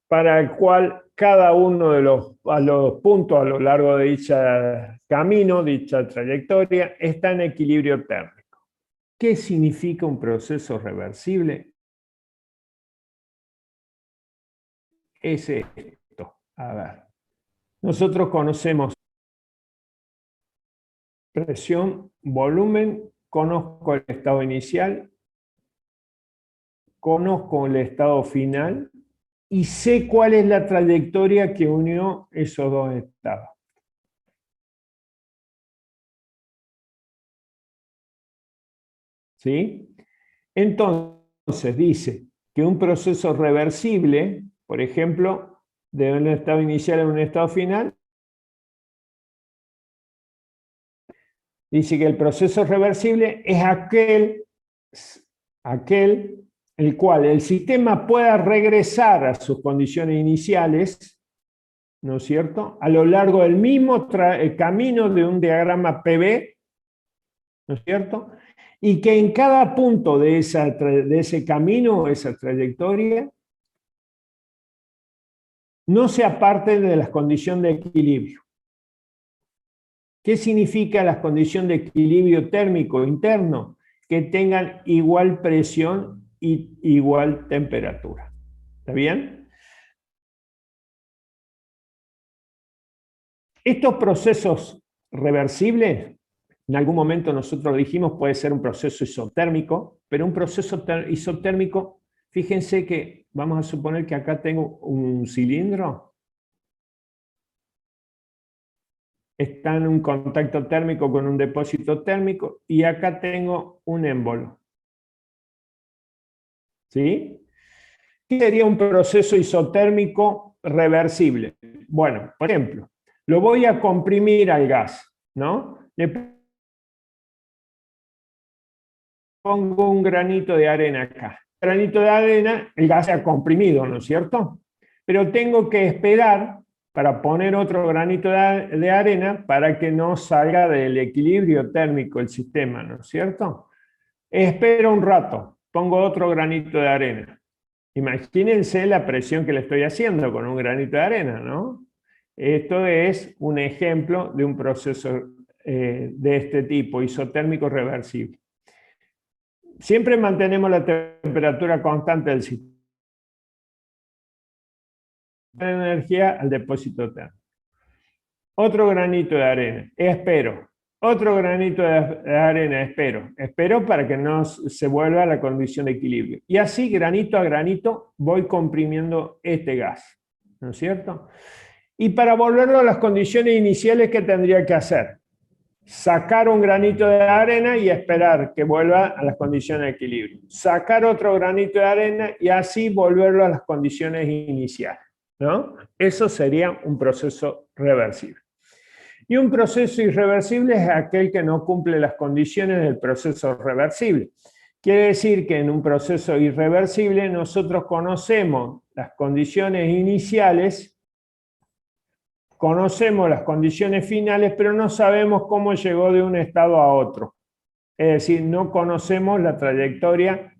para el cual cada uno de los puntos a lo largo de dicha camino, dicha trayectoria, está en equilibrio térmico. ¿Qué significa un proceso reversible? Es esto. A ver. Nosotros conocemos presión, volumen, conozco el estado inicial, conozco el estado final y sé cuál es la trayectoria que unió esos dos estados. ¿Sí? Entonces dice que un proceso reversible, por ejemplo, de un estado inicial a un estado final, dice que el proceso reversible es aquel el cual el sistema pueda regresar a sus condiciones iniciales, ¿no es cierto?, a lo largo del mismo camino de un diagrama PV, ¿no es cierto?, y que en cada punto de ese camino, esa trayectoria, no se aparte de las condiciones de equilibrio. ¿Qué significa las condiciones de equilibrio térmico interno? Que tengan igual presión y igual temperatura. ¿Está bien? Estos procesos reversibles, en algún momento nosotros dijimos, puede ser un proceso isotérmico, pero un proceso isotérmico, fíjense que vamos a suponer que acá tengo un cilindro, está en un contacto térmico con un depósito térmico y acá tengo un émbolo. ¿Sí? ¿Qué sería un proceso isotérmico reversible? Bueno, por ejemplo, lo voy a comprimir al gas, ¿no? Le pongo un granito de arena acá. El granito de arena, el gas se ha comprimido, ¿no es cierto? Pero tengo que esperar para poner otro granito de arena para que no salga del equilibrio térmico el sistema, ¿no es cierto? Espero un rato, pongo otro granito de arena. Imagínense la presión que le estoy haciendo con un granito de arena, ¿no? Esto es un ejemplo de un proceso de este tipo, isotérmico reversible. Siempre mantenemos la temperatura constante del sistema de energía al depósito térmico. Otro granito de arena, espero. Otro granito de arena, espero para que no se vuelva a la condición de equilibrio. Y así, granito a granito, voy comprimiendo este gas, ¿no es cierto? Y para volverlo a las condiciones iniciales, ¿qué tendría que hacer? Sacar un granito de arena y esperar que vuelva a las condiciones de equilibrio. Sacar otro granito de arena y así volverlo a las condiciones iniciales, ¿no? Eso sería un proceso reversible. Y un proceso irreversible es aquel que no cumple las condiciones del proceso reversible. Quiere decir que en un proceso irreversible nosotros conocemos las condiciones iniciales, conocemos las condiciones finales, pero no sabemos cómo llegó de un estado a otro. Es decir, no conocemos la trayectoria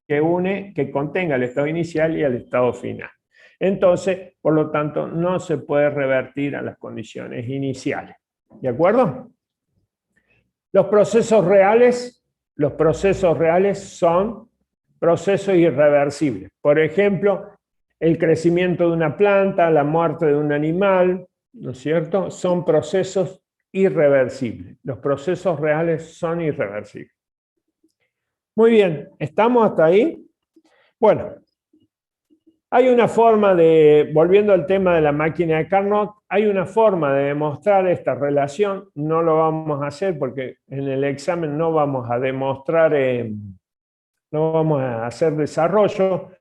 que contenga el estado inicial y el estado final. Entonces, por lo tanto, no se puede revertir a las condiciones iniciales. ¿De acuerdo? Los procesos reales son procesos irreversibles. Por ejemplo, el crecimiento de una planta, la muerte de un animal, ¿no es cierto? Son procesos irreversibles. Los procesos reales son irreversibles. Muy bien, ¿estamos hasta ahí? Bueno, Hay una forma de, volviendo al tema de la máquina de Carnot, hay una forma de demostrar esta relación. No lo vamos a hacer porque en el examen no vamos a demostrar, no vamos a hacer desarrollo,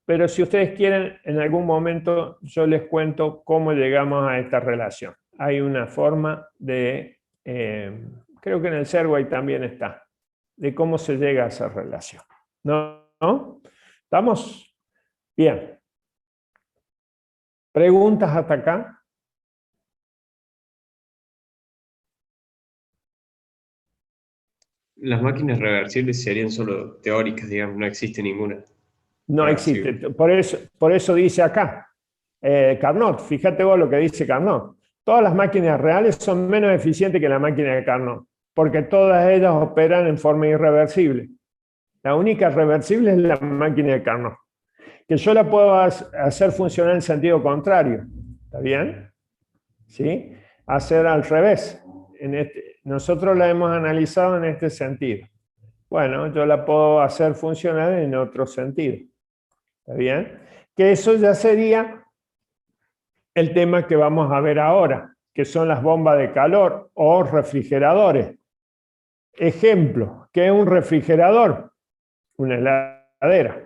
pero si ustedes quieren, en algún momento yo les cuento cómo llegamos a esta relación. Hay una forma de, creo que en el Serway también está, de cómo se llega a esa relación. ¿No? ¿Estamos? Bien. ¿Preguntas hasta acá? Las máquinas reversibles serían solo teóricas, digamos, no existe ninguna No reversible. existe. Por eso dice acá, Carnot, fíjate vos lo que dice Carnot. Todas las máquinas reales son menos eficientes que la máquina de Carnot, porque todas ellas operan en forma irreversible. La única reversible es la máquina de Carnot, que yo la puedo hacer funcionar en sentido contrario. ¿Está bien? ¿Sí? Hacer al revés. Nosotros la hemos analizado en este sentido. Bueno, yo la puedo hacer funcionar en otro sentido. ¿Está bien? Que eso ya sería el tema que vamos a ver ahora, que son las bombas de calor o refrigeradores. Ejemplo, ¿qué es un refrigerador? Una heladera.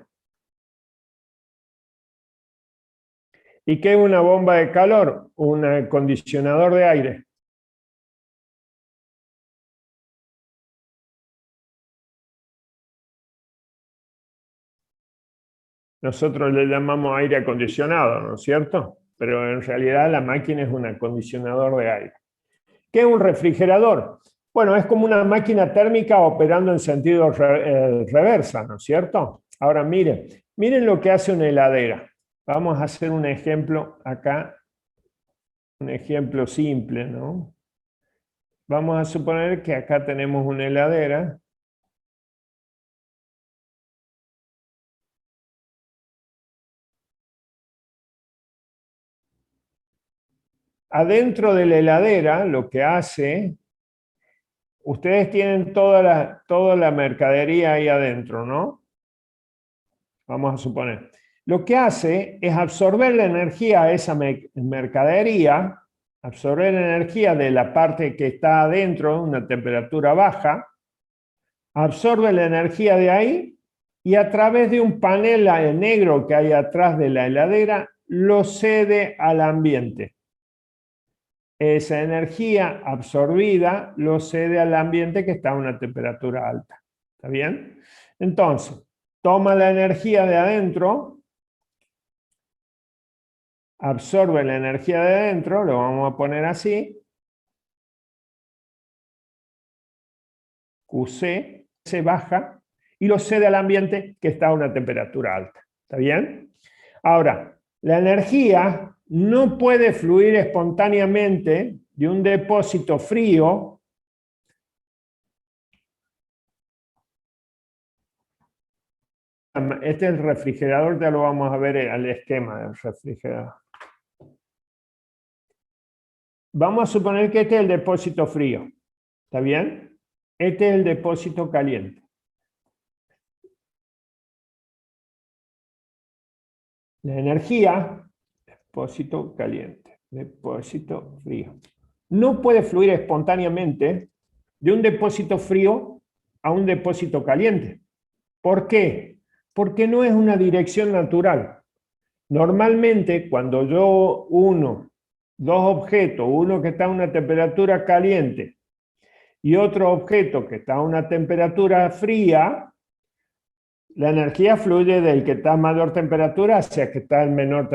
¿Y qué es una bomba de calor? Un acondicionador de aire. Nosotros le llamamos aire acondicionado, ¿no es cierto? Pero en realidad la máquina es un acondicionador de aire. ¿Qué es un refrigerador? Bueno, es como una máquina térmica operando en sentido reversa, ¿no es cierto? Ahora miren lo que hace una heladera. Vamos a hacer un ejemplo acá, un ejemplo simple, ¿no? Vamos a suponer que acá tenemos una heladera. Adentro de la heladera, lo que hace, ustedes tienen toda la mercadería ahí adentro, ¿no? Vamos a suponer. Lo que hace es absorber la energía a esa mercadería, absorber la energía de la parte que está adentro, una temperatura baja, absorbe la energía de ahí y a través de un panel negro que hay atrás de la heladera, lo cede al ambiente. Esa energía absorbida lo cede al ambiente que está a una temperatura alta. ¿Está bien? Entonces, toma la energía de adentro, absorbe la energía de adentro, lo vamos a poner así, QC, se baja y lo cede al ambiente que está a una temperatura alta. ¿Está bien? Ahora, la energía no puede fluir espontáneamente de un depósito frío este es el refrigerador, ya lo vamos a ver al esquema del refrigerador. Vamos a suponer que este es el depósito frío. ¿Está bien? Este es el depósito caliente. La energía, depósito caliente, depósito frío. No puede fluir espontáneamente de un depósito frío a un depósito caliente. ¿Por qué? Porque no es una dirección natural. Normalmente, cuando yo uno dos objetos, uno que está a una temperatura caliente y otro objeto que está a una temperatura fría, la energía fluye del que está a mayor temperatura hacia el que está en menor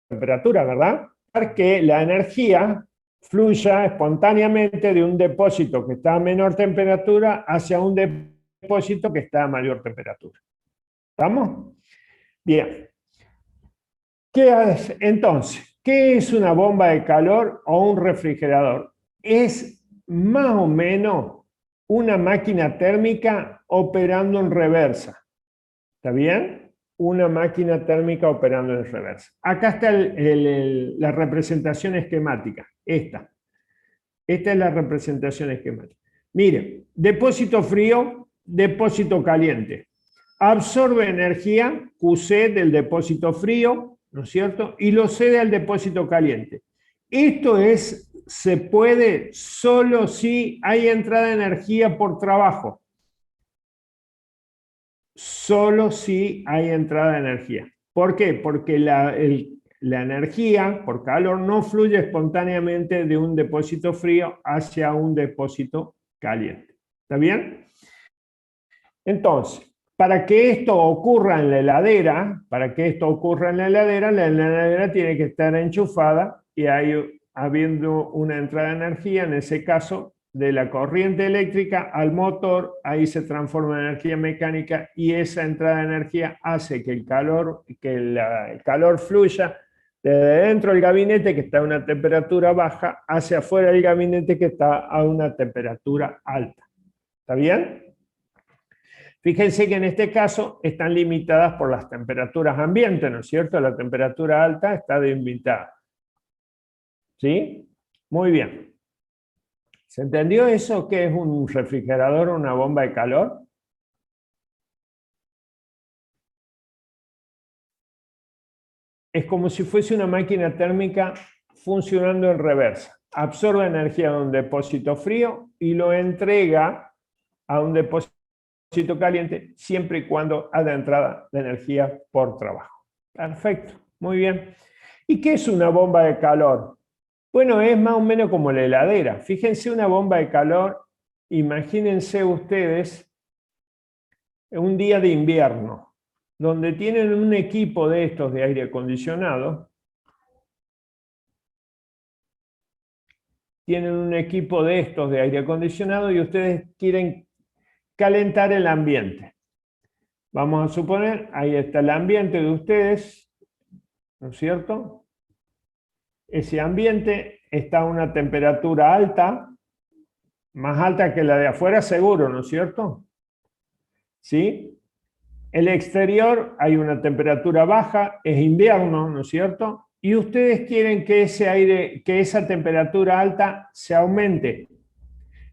temperatura, ¿verdad? Para que la energía fluya espontáneamente de un depósito que está a menor temperatura hacia un depósito que está a mayor temperatura. ¿Estamos? Bien. Entonces, ¿qué es una bomba de calor o un refrigerador? Es más o menos una máquina térmica operando en reversa. ¿Está bien? Una máquina térmica operando en reversa. Acá está la representación esquemática. Esta es la representación esquemática. Miren, depósito frío, depósito caliente. absorbe energía, QC del depósito frío, ¿no es cierto? Y lo cede al depósito caliente. Esto se puede solo si hay entrada de energía por trabajo. Solo si hay entrada de energía. ¿Por qué? Porque la energía por calor no fluye espontáneamente de un depósito frío hacia un depósito caliente. ¿Está bien? Entonces, para que esto ocurra en la heladera, la heladera tiene que estar enchufada y habiendo una entrada de energía, en ese caso, de la corriente eléctrica al motor, ahí se transforma en energía mecánica y esa entrada de energía hace que el calor fluya desde dentro del gabinete, que está a una temperatura baja, hacia afuera del gabinete, que está a una temperatura alta. ¿Está bien? Fíjense que en este caso están limitadas por las temperaturas ambientes, ¿no es cierto? La temperatura alta está delimitada. ¿Sí? Muy bien. ¿Se entendió eso? ¿Qué es un refrigerador o una bomba de calor? Es como si fuese una máquina térmica funcionando en reversa. Absorbe energía de un depósito frío y lo entrega a un depósito caliente siempre y cuando haya entrada de energía por trabajo. Perfecto, muy bien. ¿Y qué es una bomba de calor? Bueno, es más o menos como la heladera. Fíjense una bomba de calor, imagínense ustedes un día de invierno, donde tienen un equipo de estos de aire acondicionado, y ustedes quieren calentar el ambiente. Vamos a suponer, ahí está el ambiente de ustedes, ¿no es cierto? Ese ambiente está a una temperatura alta, más alta que la de afuera seguro, ¿no es cierto? ¿Sí? El exterior hay una temperatura baja, es invierno, ¿no es cierto? Y ustedes quieren que esa temperatura alta se aumente.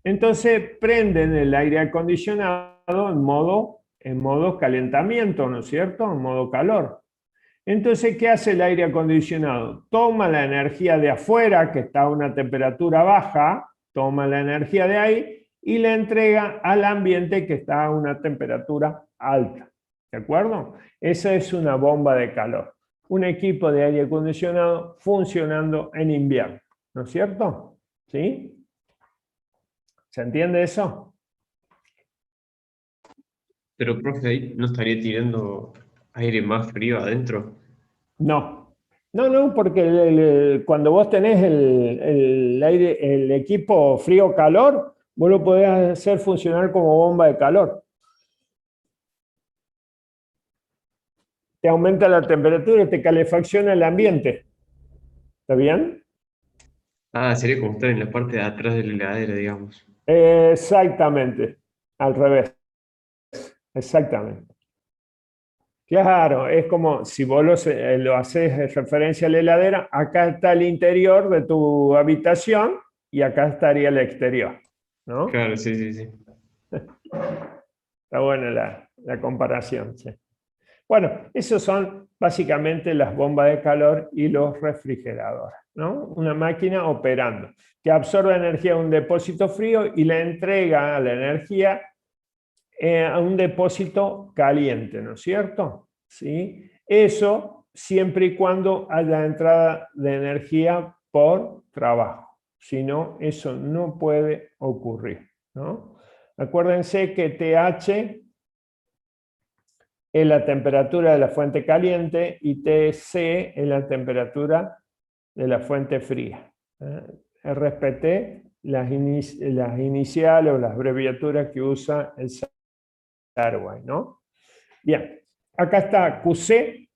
Entonces prenden el aire acondicionado en modo calentamiento, ¿no es cierto? En modo calor. Entonces, ¿qué hace el aire acondicionado? Toma la energía de afuera, que está a una temperatura baja, toma la energía de ahí y la entrega al ambiente que está a una temperatura alta. ¿De acuerdo? Esa es una bomba de calor. Un equipo de aire acondicionado funcionando en invierno. ¿No es cierto? ¿Sí? ¿Se entiende eso? Pero, profe, ahí no estaría tirando aire más frío adentro. No. No, porque cuando vos tenés el equipo frío-calor, vos lo podés hacer funcionar como bomba de calor. Te aumenta la temperatura y te calefacciona el ambiente. ¿Está bien? Ah, sería como estar en la parte de atrás de la heladera, digamos. Exactamente. Al revés. Exactamente. Claro, es como si vos lo haces en referencia a la heladera, acá está el interior de tu habitación y acá estaría el exterior, ¿no? Claro, sí, sí, sí. Está buena la comparación. Sí. Bueno, esos son básicamente las bombas de calor y los refrigeradores, ¿no? Una máquina operando, que absorbe energía de un depósito frío y la entrega a la energía a un depósito caliente, ¿no es cierto? ¿Sí? Eso siempre y cuando haya entrada de energía por trabajo. Si no, eso no puede ocurrir, ¿no? Acuérdense que TH es la temperatura de la fuente caliente y TC es la temperatura de la fuente fría. RPT, las iniciales o las abreviaturas que usa el Airway, ¿no? Bien, acá está QC.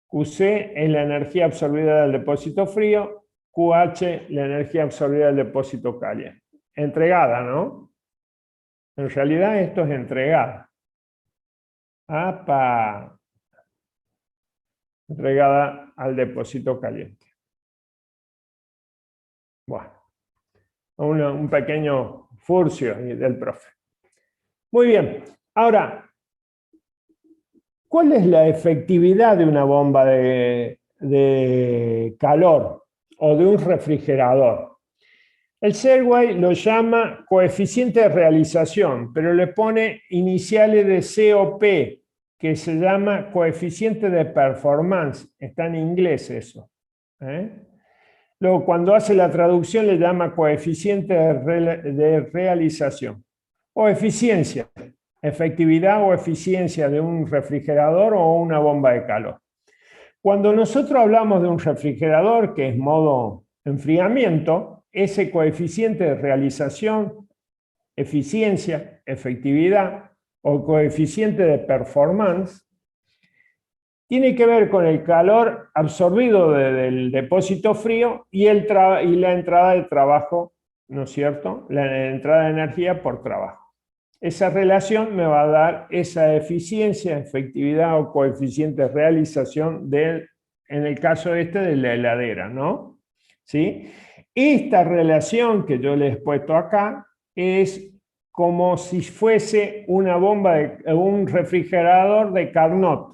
QC es la energía absorbida del depósito frío, QH la energía absorbida del depósito caliente. Entregada, ¿no? En realidad esto es entregada. ¡Apa! Entregada al depósito caliente. Bueno, un pequeño furcio del profe. Muy bien, ahora, ¿Cuál es la efectividad de una bomba de calor o de un refrigerador? El Segway lo llama coeficiente de realización, pero le pone iniciales de COP, que se llama coeficiente de performance. Está en inglés eso. Luego, cuando hace la traducción, le llama coeficiente de realización. O eficiencia, efectividad o eficiencia de un refrigerador o una bomba de calor. Cuando nosotros hablamos de un refrigerador, que es modo enfriamiento, ese coeficiente de realización, eficiencia, efectividad o coeficiente de performance tiene que ver con el calor absorbido del depósito frío y la entrada de trabajo, ¿no es cierto? La entrada de energía por trabajo. Esa relación me va a dar esa eficiencia, efectividad o coeficiente de realización en el caso de la heladera, ¿no? ¿Sí? Esta relación que yo les he puesto acá es como si fuese una bomba un refrigerador de Carnot.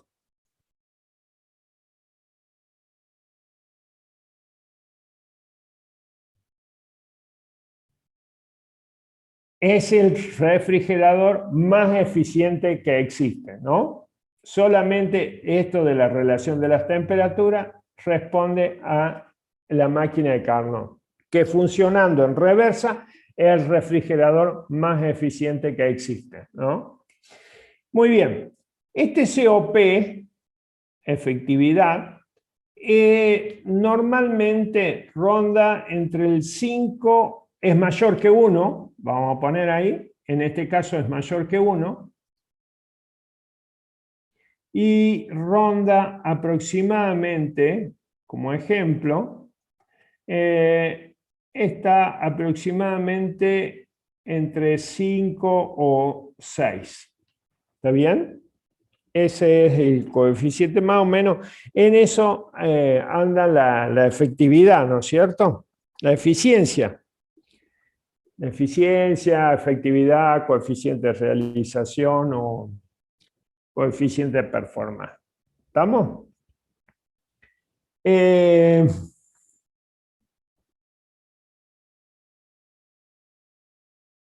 Es el refrigerador más eficiente que existe, ¿no? Solamente esto de la relación de las temperaturas responde a la máquina de Carnot, que funcionando en reversa es el refrigerador más eficiente que existe, ¿no? Muy bien, este COP, efectividad, normalmente ronda entre el 5, es mayor que 1, vamos a poner ahí, en este caso es mayor que 1, y ronda aproximadamente, como ejemplo, está aproximadamente entre 5 o 6. ¿Está bien? Ese es el coeficiente más o menos. En eso anda la efectividad, ¿no es cierto? La eficiencia. Eficiencia, efectividad, coeficiente de realización o coeficiente de performance. ¿Estamos?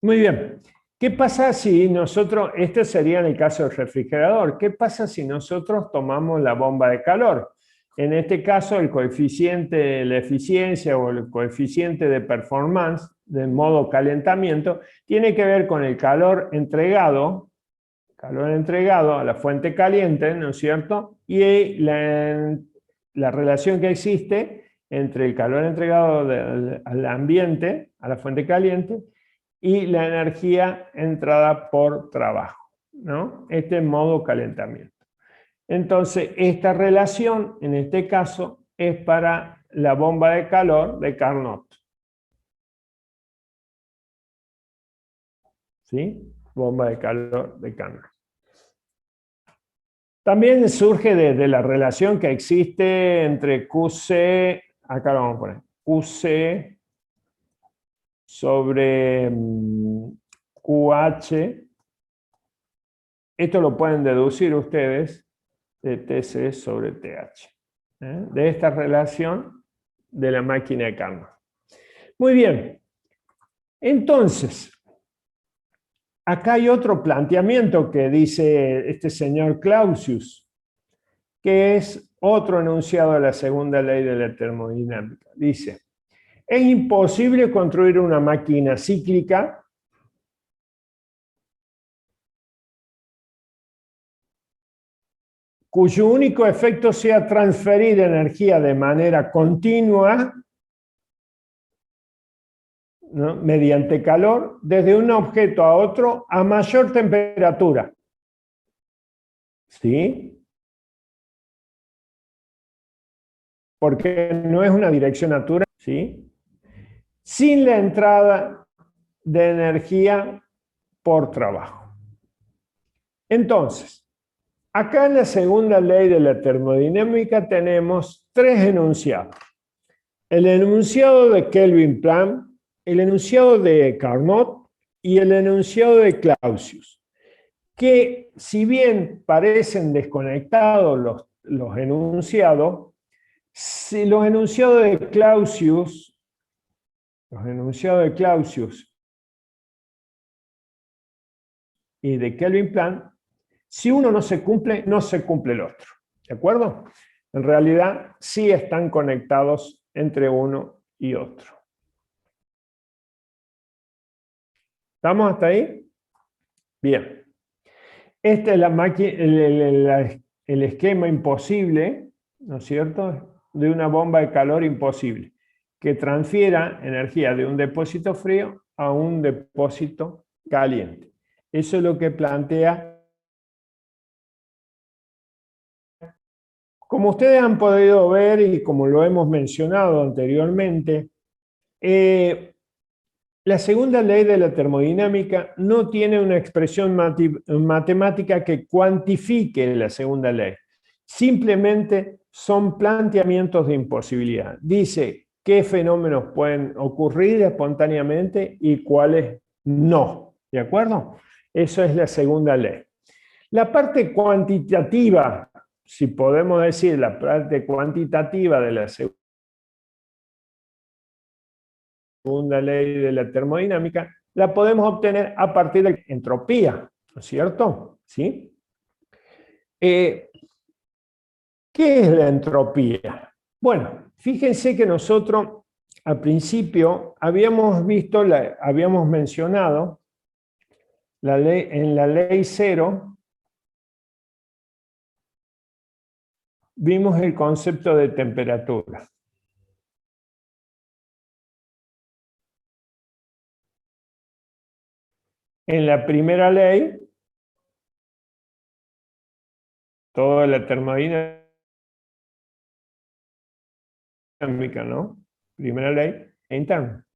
Muy bien. ¿Qué pasa si nosotros, este sería en el caso del refrigerador, qué pasa si nosotros tomamos la bomba de calor? En este caso, el coeficiente de la eficiencia o el coeficiente de performance del modo calentamiento tiene que ver con el calor entregado a la fuente caliente, ¿no es cierto? Y la relación que existe entre el calor entregado al ambiente, a la fuente caliente, y la energía entrada por trabajo, ¿no? Este es modo calentamiento. Entonces, esta relación, en este caso, es para la bomba de calor de Carnot. ¿Sí? Bomba de calor de Carnot. También surge de la relación que existe entre QC, acá lo vamos a poner, QC sobre QH. Esto lo pueden deducir ustedes de TC sobre TH. De esta relación de la máquina de Carnot. Muy bien. Entonces, acá hay otro planteamiento que dice este señor Clausius, que es otro enunciado de la segunda ley de la termodinámica. Dice, es imposible construir una máquina cíclica cuyo único efecto sea transferir energía de manera continua, ¿no?, mediante calor, desde un objeto a otro a mayor temperatura. ¿Sí? Porque no es una dirección natural, ¿sí? Sin la entrada de energía por trabajo. Entonces, acá en la segunda ley de la termodinámica tenemos tres enunciados. El enunciado de Kelvin-Plan, el enunciado de Carnot y el enunciado de Clausius. que si bien parecen desconectados los enunciados, si los enunciados de Clausius y de Kelvin Plan, si uno no se cumple, no se cumple el otro. ¿De acuerdo? En realidad, sí están conectados entre uno y otro. ¿Estamos hasta ahí? Bien. Este es el esquema imposible, ¿no es cierto?, de una bomba de calor imposible, que transfiera energía de un depósito frío a un depósito caliente. Eso es lo que plantea. Como ustedes han podido ver y como lo hemos mencionado anteriormente, la segunda ley de la termodinámica no tiene una expresión matemática que cuantifique la segunda ley. Simplemente son planteamientos de imposibilidad. Dice qué fenómenos pueden ocurrir espontáneamente y cuáles no. ¿De acuerdo? Eso es la segunda ley. La parte cuantitativa, si podemos decir la parte cuantitativa de la segunda ley de la termodinámica, la podemos obtener a partir de entropía, ¿no es cierto? ¿Sí? ¿Qué es la entropía? Bueno, fíjense que nosotros al principio habíamos mencionado en la ley cero, vimos el concepto de temperatura. En la primera ley, toda la termodinámica, ¿no? Primera ley interna.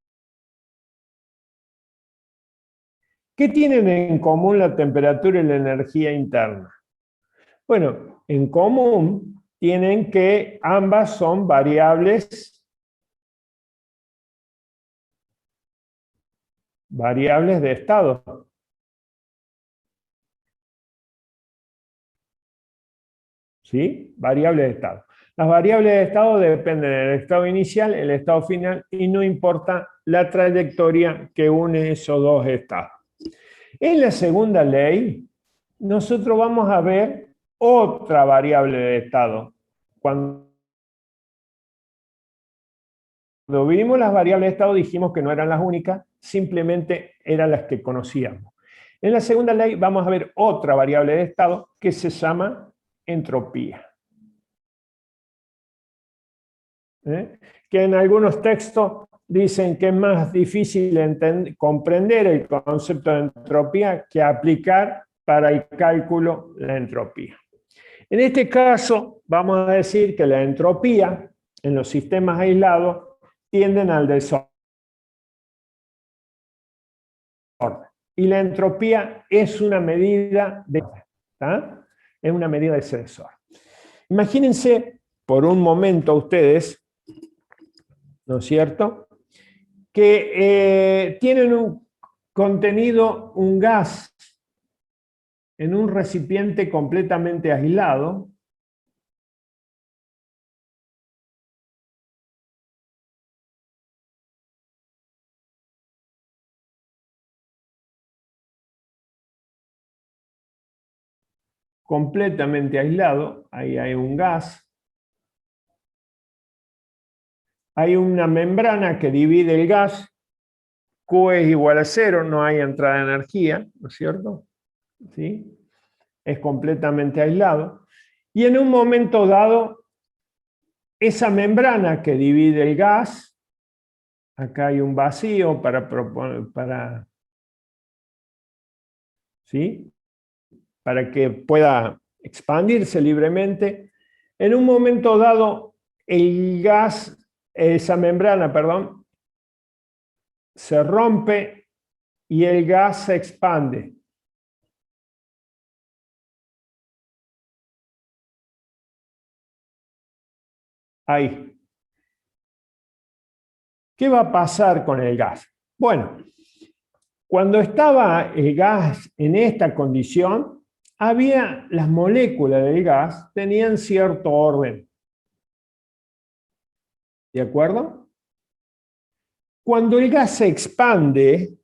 ¿Qué tienen en común la temperatura y la energía interna? Bueno, en común tienen que ambas son variables de estado. ¿Sí? Variables de estado. Las variables de estado dependen del estado inicial, el estado final, y no importa la trayectoria que une esos dos estados. En la segunda ley, nosotros vamos a ver otra variable de estado. Cuando vimos las variables de estado dijimos que no eran las únicas, simplemente eran las que conocíamos. En la segunda ley vamos a ver otra variable de estado que se llama entropía. Que en algunos textos dicen que es más difícil comprender el concepto de entropía que aplicar para el cálculo la entropía. En este caso, vamos a decir que la entropía en los sistemas aislados tienden al desorden. Y la entropía es una medida de es una medida de ese desorden. Imagínense por un momento ustedes, ¿no es cierto?, que tienen contenido un gas en un recipiente completamente aislado. Completamente aislado, ahí hay un gas. Hay una membrana que divide el gas, Q es igual a 0, no hay entrada de energía, ¿no es cierto? ¿Sí? Es completamente aislado. Y en un momento dado, esa membrana que divide el gas, acá hay un vacío ¿sí?, para que pueda expandirse libremente. En un momento dado, esa membrana, perdón, se rompe y el gas se expande. Ahí. ¿Qué va a pasar con el gas? Bueno, Cuando estaba el gas en esta condición, las moléculas del gas tenían cierto orden. ¿De acuerdo? Cuando el gas se expande,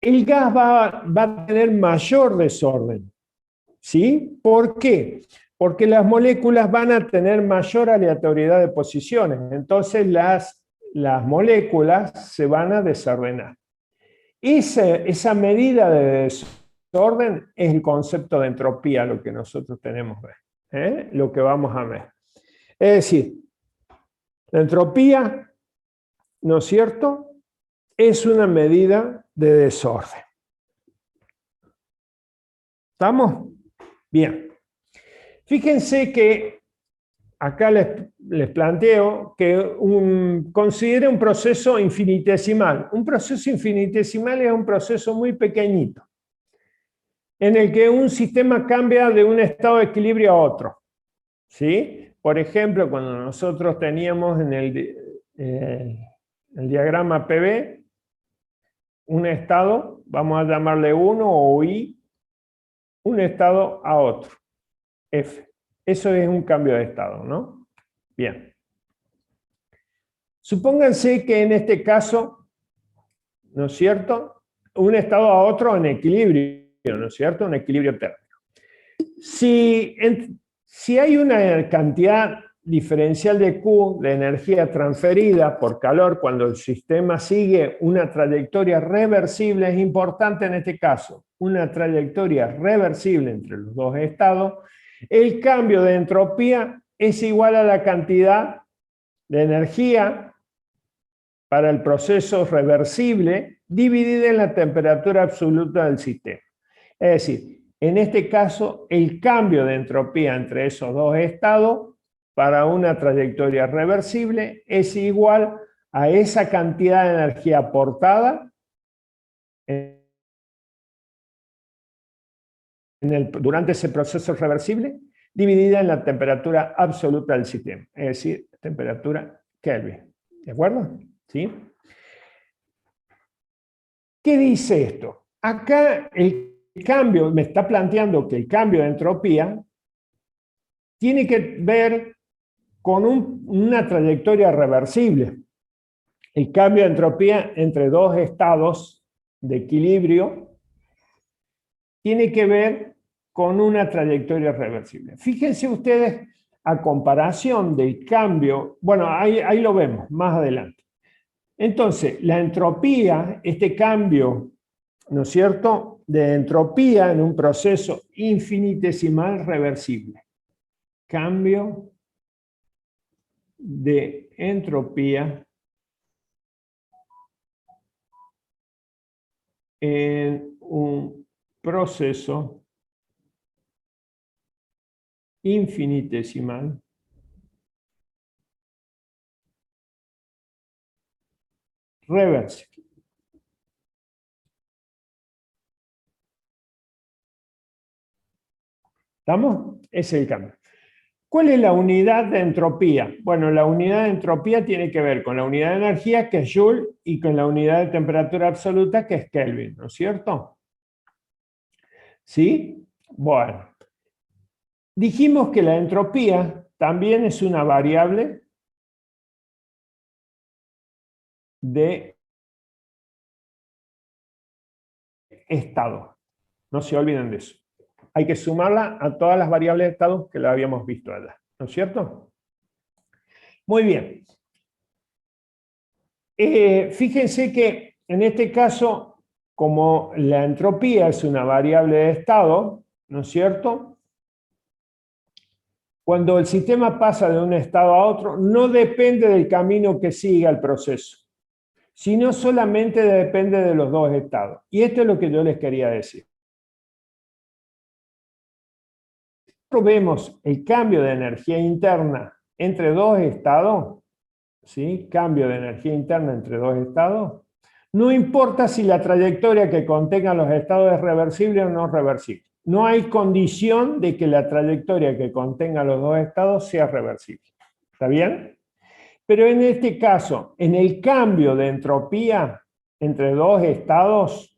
el gas va a tener mayor desorden. ¿Sí? ¿Por qué? Porque las moléculas van a tener mayor aleatoriedad de posiciones. Entonces las moléculas se van a desordenar. Esa medida de desorden es el concepto de entropía, lo que nosotros tenemos que ver, lo que vamos a ver. Es decir, la entropía, ¿no es cierto?, es una medida de desorden. ¿Estamos? Bien. Fíjense que acá les planteo que considere un proceso infinitesimal. Un proceso infinitesimal es un proceso muy pequeñito, en el que un sistema cambia de un estado de equilibrio a otro. ¿Sí? Por ejemplo, cuando nosotros teníamos en el diagrama PV un estado, vamos a llamarle 1 o I, un estado a otro, F. Eso es un cambio de estado, ¿no? Bien. Supónganse que en este caso, ¿no es cierto?, un estado a otro en equilibrio, ¿no es cierto?, un equilibrio térmico. Si hay una cantidad diferencial de Q de energía transferida por calor cuando el sistema sigue una trayectoria reversible, es importante en este caso, una trayectoria reversible entre los dos estados, el cambio de entropía es igual a la cantidad de energía para el proceso reversible dividida en la temperatura absoluta del sistema. Es decir, en este caso, el cambio de entropía entre esos dos estados para una trayectoria reversible es igual a esa cantidad de energía aportada durante ese proceso reversible dividida en la temperatura absoluta del sistema, es decir, temperatura Kelvin. ¿De acuerdo? ¿Sí? ¿Qué dice esto? Acá el cambio me está planteando que el cambio de entropía tiene que ver con una trayectoria reversible. El cambio de entropía entre dos estados de equilibrio tiene que ver con una trayectoria reversible. Fíjense ustedes a comparación del cambio, bueno, ahí lo vemos más adelante. Entonces, la entropía, este cambio, ¿no es cierto?, de entropía en un proceso infinitesimal reversible. Cambio de entropía en un proceso infinitesimal reversible. ¿Estamos? Ese es el cambio. ¿Cuál es la unidad de entropía? Bueno, la unidad de entropía tiene que ver con la unidad de energía, que es Joule, y con la unidad de temperatura absoluta, que es Kelvin, ¿no es cierto? ¿Sí? Bueno. Dijimos que la entropía también es una variable de estado. No se olviden de eso. Hay que sumarla a todas las variables de estado que la habíamos visto allá, ¿no es cierto? Muy bien. Fíjense que en este caso, como la entropía es una variable de estado, ¿no es cierto?, cuando el sistema pasa de un estado a otro, no depende del camino que siga el proceso, sino solamente depende de los dos estados. Y esto es lo que yo les quería decir. Vemos el cambio de energía interna entre dos estados, ¿sí? Cambio de energía interna entre dos estados, no importa si la trayectoria que contenga los estados es reversible o no reversible. No hay condición de que la trayectoria que contenga los dos estados sea reversible. ¿Está bien? Pero en este caso, en el cambio de entropía, entre dos estados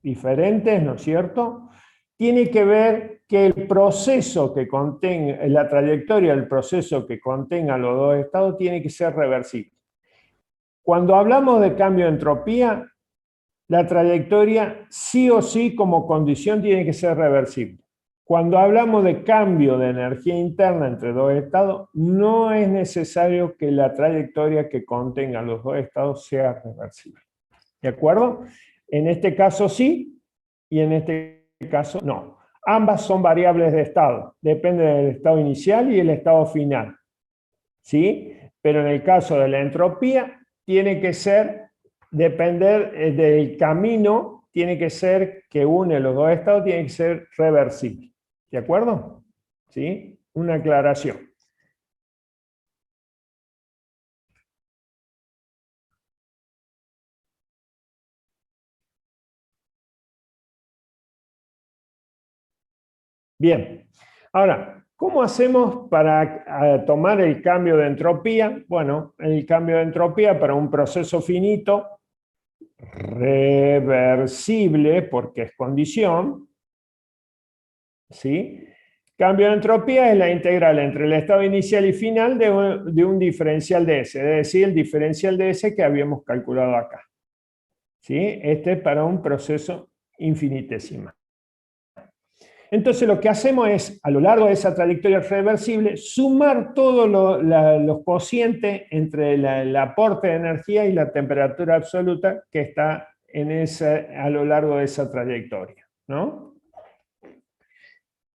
diferentes, ¿no es cierto?, tiene que ver que el proceso que contenga, la trayectoria del proceso que contenga los dos estados tiene que ser reversible. Cuando hablamos de cambio de entropía, la trayectoria sí o sí como condición tiene que ser reversible. Cuando hablamos de cambio de energía interna entre dos estados, no es necesario que la trayectoria que contenga los dos estados sea reversible. ¿De acuerdo? En este caso sí, y en este caso no. Ambas son variables de estado, depende del estado inicial y el estado final. ¿Sí? Pero en el caso de la entropía, tiene que ser, depender del camino, tiene que ser que une los dos estados, tiene que ser reversible. ¿De acuerdo? ¿Sí? Una aclaración. Bien. Ahora, ¿cómo hacemos para tomar el cambio de entropía? Bueno, el cambio de entropía para un proceso finito, reversible, porque es condición, ¿sí? Cambio de entropía es la integral entre el estado inicial y final de un diferencial de S, es decir, el diferencial de S que habíamos calculado acá. ¿Sí? Este es para un proceso infinitesimal. Entonces lo que hacemos es, a lo largo de esa trayectoria reversible, sumar todos los cocientes entre el aporte de energía y la temperatura absoluta que está a lo largo de esa trayectoria, ¿no?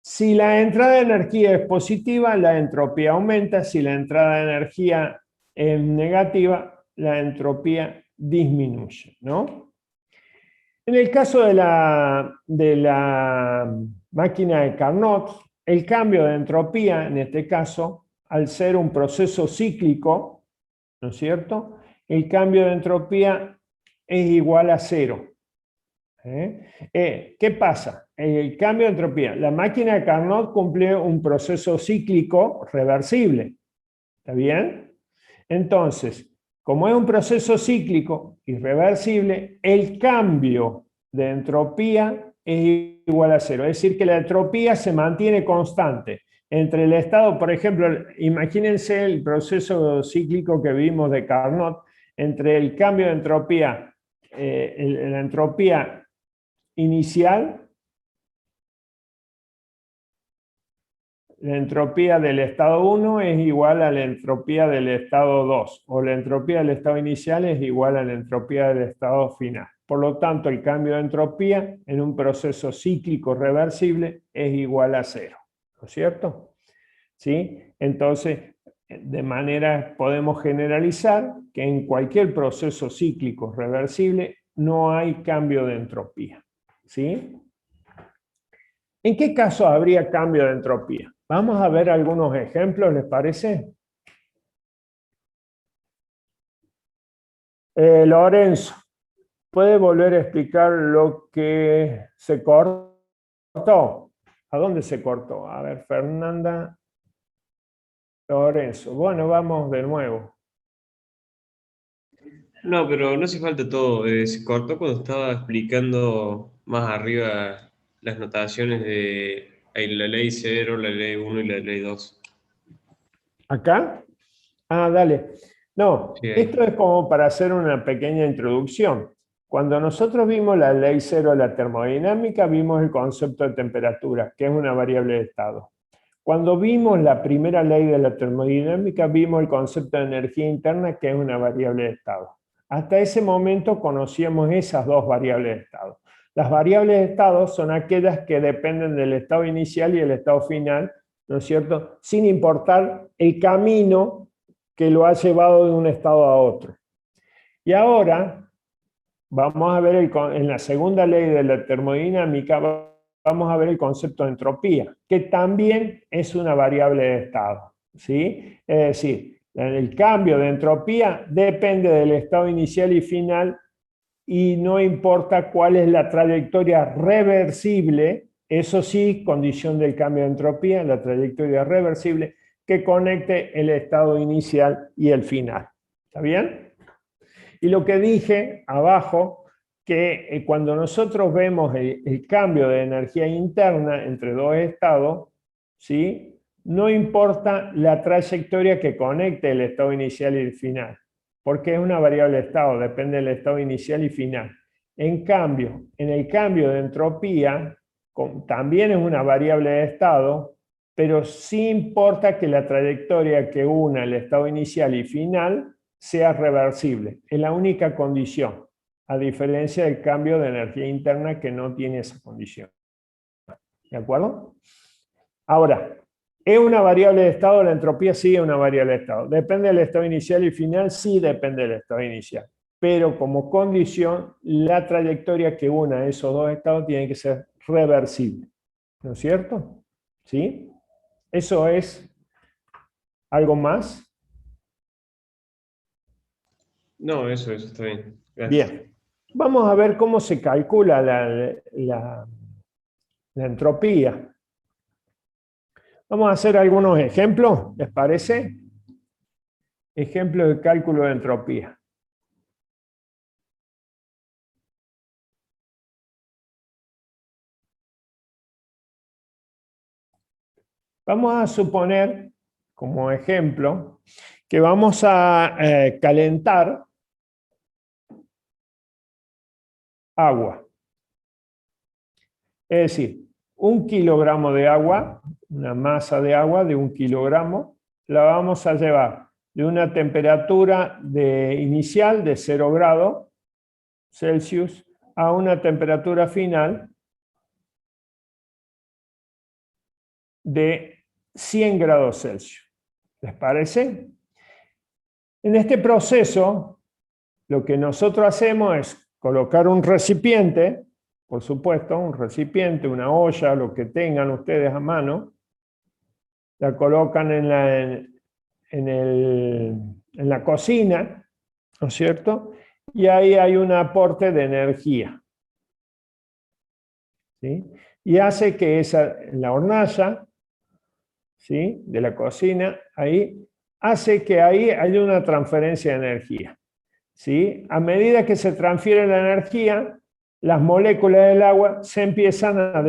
Si la entrada de energía es positiva, la entropía aumenta. Si la entrada de energía es negativa, la entropía disminuye, ¿no? En el caso de la máquina de Carnot, el cambio de entropía, en este caso, al ser un proceso cíclico, ¿no es cierto?, el cambio de entropía es igual a 0. ¿Qué pasa? El cambio de entropía. La máquina de Carnot cumple un proceso cíclico reversible. ¿Está bien? Entonces, como es un proceso cíclico y reversible, el cambio de entropía es igual a 0. Es decir, que la entropía se mantiene constante. Entre el estado, por ejemplo, imagínense el proceso cíclico que vimos de Carnot, entre el cambio de entropía, la entropía inicial, la entropía del estado 1 es igual a la entropía del estado 2, o la entropía del estado inicial es igual a la entropía del estado final. Por lo tanto, el cambio de entropía en un proceso cíclico reversible es igual a 0, ¿no es cierto? ¿Sí? Entonces, de manera podemos generalizar que en cualquier proceso cíclico reversible no hay cambio de entropía. ¿Sí? ¿En qué caso habría cambio de entropía? Vamos a ver algunos ejemplos, ¿les parece? Lorenzo, ¿puede volver a explicar lo que se cortó? ¿A dónde se cortó? A ver, Fernanda. Lorenzo. Bueno, vamos de nuevo. No, pero no hace falta todo. Se cortó cuando estaba explicando más arriba las notaciones de la ley 0, la ley 1 y la ley 2. ¿Acá? Ah, dale. No, Sí, esto es como para hacer una pequeña introducción. Cuando nosotros vimos la ley 0 de la termodinámica, vimos el concepto de temperatura, que es una variable de estado. Cuando vimos la primera ley de la termodinámica, vimos el concepto de energía interna, que es una variable de estado. Hasta ese momento conocíamos esas dos variables de estado. Las variables de estado son aquellas que dependen del estado inicial y el estado final, ¿no es cierto?, sin importar el camino que lo ha llevado de un estado a otro. Y ahora vamos a ver en la segunda ley de la termodinámica, vamos a ver el concepto de entropía, que también es una variable de estado, ¿sí? Es decir, el cambio de entropía depende del estado inicial y final y no importa cuál es la trayectoria reversible, eso sí, condición del cambio de entropía, la trayectoria reversible que conecte el estado inicial y el final. ¿Está bien? Y lo que dije abajo, que cuando nosotros vemos el cambio de energía interna entre dos estados, ¿sí?, no importa la trayectoria que conecte el estado inicial y el final, porque es una variable de estado, depende del estado inicial y final. En cambio, en el cambio de entropía, también es una variable de estado, pero sí importa que la trayectoria que una el estado inicial y final sea reversible. Es la única condición, a diferencia del cambio de energía interna que no tiene esa condición. ¿De acuerdo? Ahora, ¿es una variable de estado? La entropía sí es una variable de estado. ¿Depende del estado inicial y final? Sí depende del estado inicial. Pero como condición, la trayectoria que una esos dos estados tiene que ser reversible. ¿No es cierto? ¿Sí? Eso es algo más. No, eso está bien. Gracias. Bien. Vamos a ver cómo se calcula la entropía. Vamos a hacer algunos ejemplos, ¿les parece? Ejemplos de cálculo de entropía. Vamos a suponer, como ejemplo, que vamos a calentar agua. Es decir, 1 kilogramo de agua, una masa de agua de 1 kilogramo, la vamos a llevar de una temperatura inicial de 0 grados Celsius a una temperatura final de 100 grados Celsius. ¿Les parece? En este proceso, lo que nosotros hacemos es colocar un recipiente, por supuesto, un recipiente, una olla, lo que tengan ustedes a mano, la colocan en la cocina, ¿no es cierto? Y ahí hay un aporte de energía, ¿sí? Y hace que la hornalla, ¿sí?, de la cocina, ahí, hace que ahí haya una transferencia de energía, ¿sí? A medida que se transfiere la energía, las moléculas del agua se empiezan a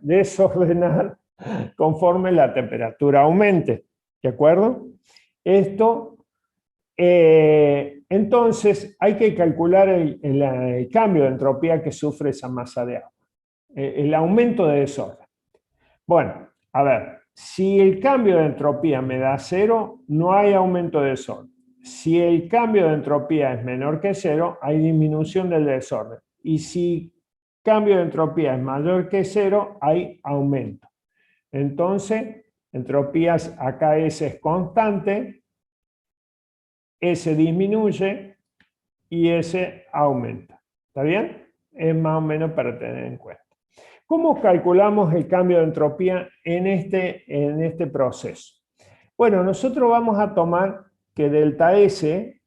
desordenar conforme la temperatura aumente, ¿de acuerdo? Esto, entonces, hay que calcular el cambio de entropía que sufre esa masa de agua, el aumento de desorden. Bueno, a ver, si el cambio de entropía me da 0, no hay aumento de desorden. Si el cambio de entropía es menor que 0, hay disminución del desorden. Y si el cambio de entropía es mayor que 0, hay aumento. Entonces, entropías acá S es constante, S disminuye y S aumenta. ¿Está bien? Es más o menos para tener en cuenta. ¿Cómo calculamos el cambio de entropía en este proceso? Bueno, nosotros vamos a tomar que delta S,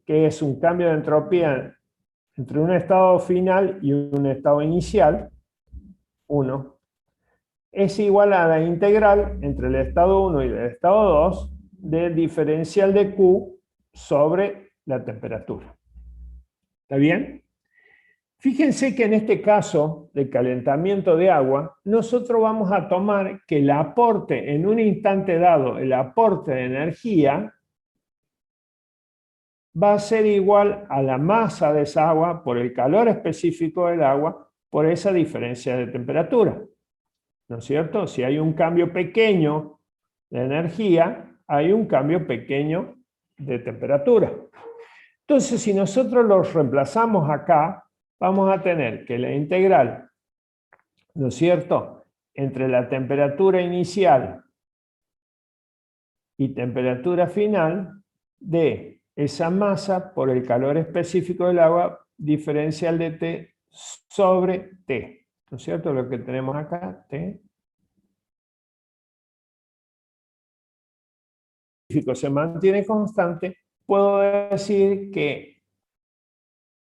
que es un cambio de entropía entre un estado final y un estado inicial, 1, es igual a la integral entre el estado 1 y el estado 2 del diferencial de Q sobre la temperatura. ¿Está bien? Fíjense que en este caso de calentamiento de agua, nosotros vamos a tomar que el aporte en un instante dado, el aporte de energía, va a ser igual a la masa de esa agua por el calor específico del agua por esa diferencia de temperatura. ¿No es cierto? Si hay un cambio pequeño de energía, hay un cambio pequeño de temperatura. Entonces, si nosotros los reemplazamos acá, vamos a tener que la integral, ¿no es cierto?, entre la temperatura inicial y temperatura final de esa masa por el calor específico del agua diferencial de T sobre T. ¿No es cierto? Lo que tenemos acá, T. Se mantiene constante, puedo decir que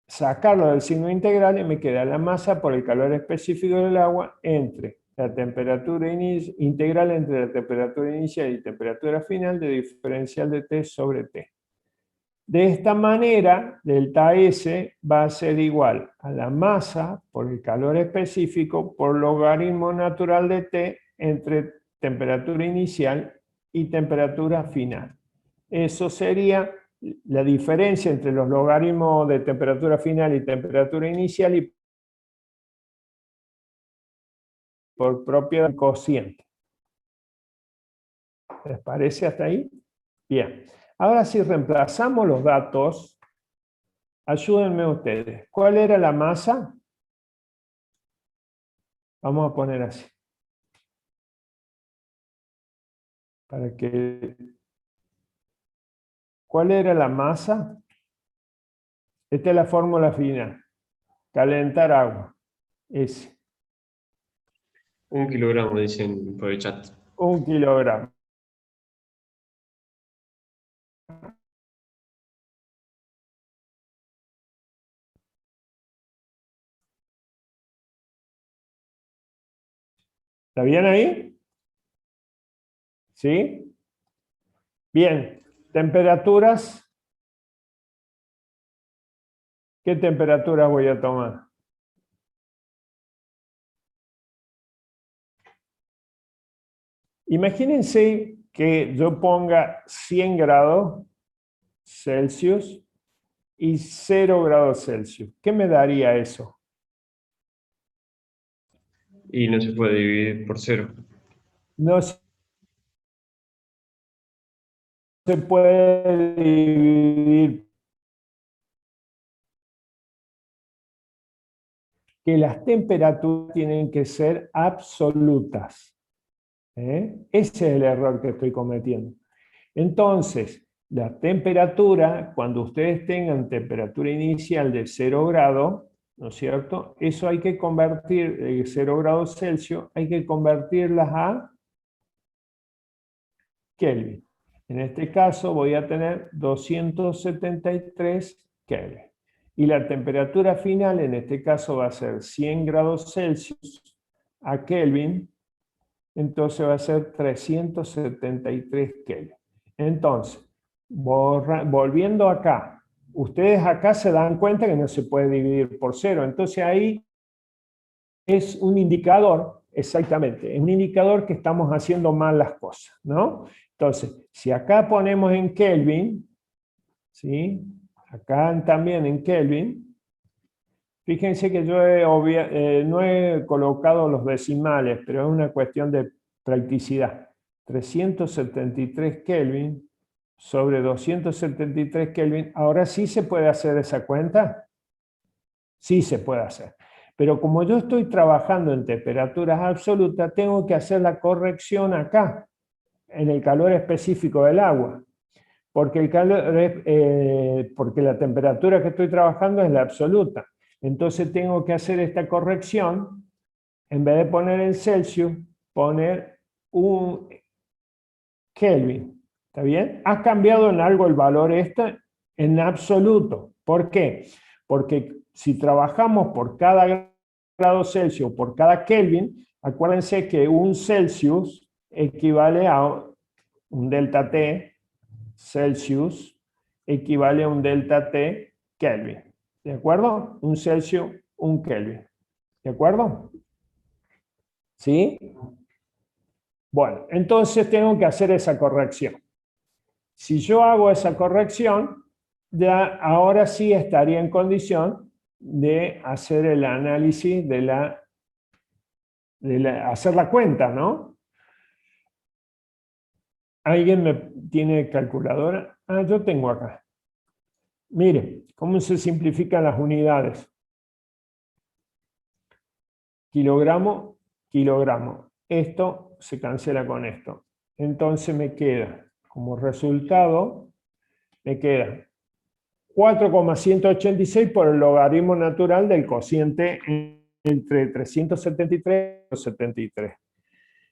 sacarlo del signo integral y me queda la masa por el calor específico del agua entre la temperatura integral entre la temperatura inicial y temperatura final de diferencial de T sobre T. De esta manera, delta S va a ser igual a la masa por el calor específico por logaritmo natural de T entre temperatura inicial y temperatura final. Eso sería la diferencia entre los logaritmos de temperatura final y temperatura inicial y por propiedad del cociente. ¿Les parece hasta ahí? Bien. Ahora si reemplazamos los datos, ayúdenme ustedes. ¿Cuál era la masa? Vamos a poner así. Para que... ¿Cuál era la masa? Esta es la fórmula final. Calentar agua. S. 1 kilogramo, dicen por el chat. 1 kilogramo. ¿Está bien ahí? ¿Sí? Bien. Temperaturas. ¿Qué temperatura voy a tomar? Imagínense que yo ponga 100 grados Celsius y 0 grados Celsius. ¿Qué me daría eso? Y no se puede dividir por 0. No se puede dividir. Que las temperaturas tienen que ser absolutas. Ese es el error que estoy cometiendo. Entonces, la temperatura, cuando ustedes tengan temperatura inicial de 0 grados, ¿no es cierto? Eso hay que convertir, 0 grados Celsius, hay que convertirlas a Kelvin. En este caso voy a tener 273 Kelvin. Y la temperatura final, en este caso, va a ser 100 grados Celsius a Kelvin, entonces va a ser 373 Kelvin. Entonces, volviendo acá, ustedes acá se dan cuenta que no se puede dividir por 0, entonces ahí es un indicador, exactamente, es un indicador que estamos haciendo mal las cosas, ¿no? Entonces, si acá ponemos en Kelvin, ¿sí? Acá también en Kelvin, fíjense que yo no he colocado los decimales, pero es una cuestión de practicidad. 373 Kelvin sobre 273 Kelvin, ¿ahora sí se puede hacer esa cuenta? Sí se puede hacer. Pero como yo estoy trabajando en temperaturas absolutas, tengo que hacer la corrección acá, en el calor específico del agua. Porque, porque la temperatura que estoy trabajando es la absoluta. Entonces tengo que hacer esta corrección, en vez de poner en Celsius, poner un Kelvin. ¿Está bien? ¿Ha cambiado en algo el valor este? En absoluto. ¿Por qué? Porque si trabajamos por cada grado Celsius, por cada Kelvin, acuérdense que un Celsius equivale a un delta T Celsius equivale a un delta T Kelvin. ¿De acuerdo? Un Celsius, un Kelvin. ¿De acuerdo? ¿Sí? Bueno, entonces tengo que hacer esa corrección. Si yo hago esa corrección, ya ahora sí estaría en condición de hacer el análisis hacer la cuenta, ¿no? ¿Alguien me tiene calculadora? Ah, yo tengo acá. Mire, ¿cómo se simplifican las unidades? Kilogramo, kilogramo. Esto se cancela con esto. Entonces me queda, como resultado, me queda 4,186 por el logaritmo natural del cociente entre 373 y 73.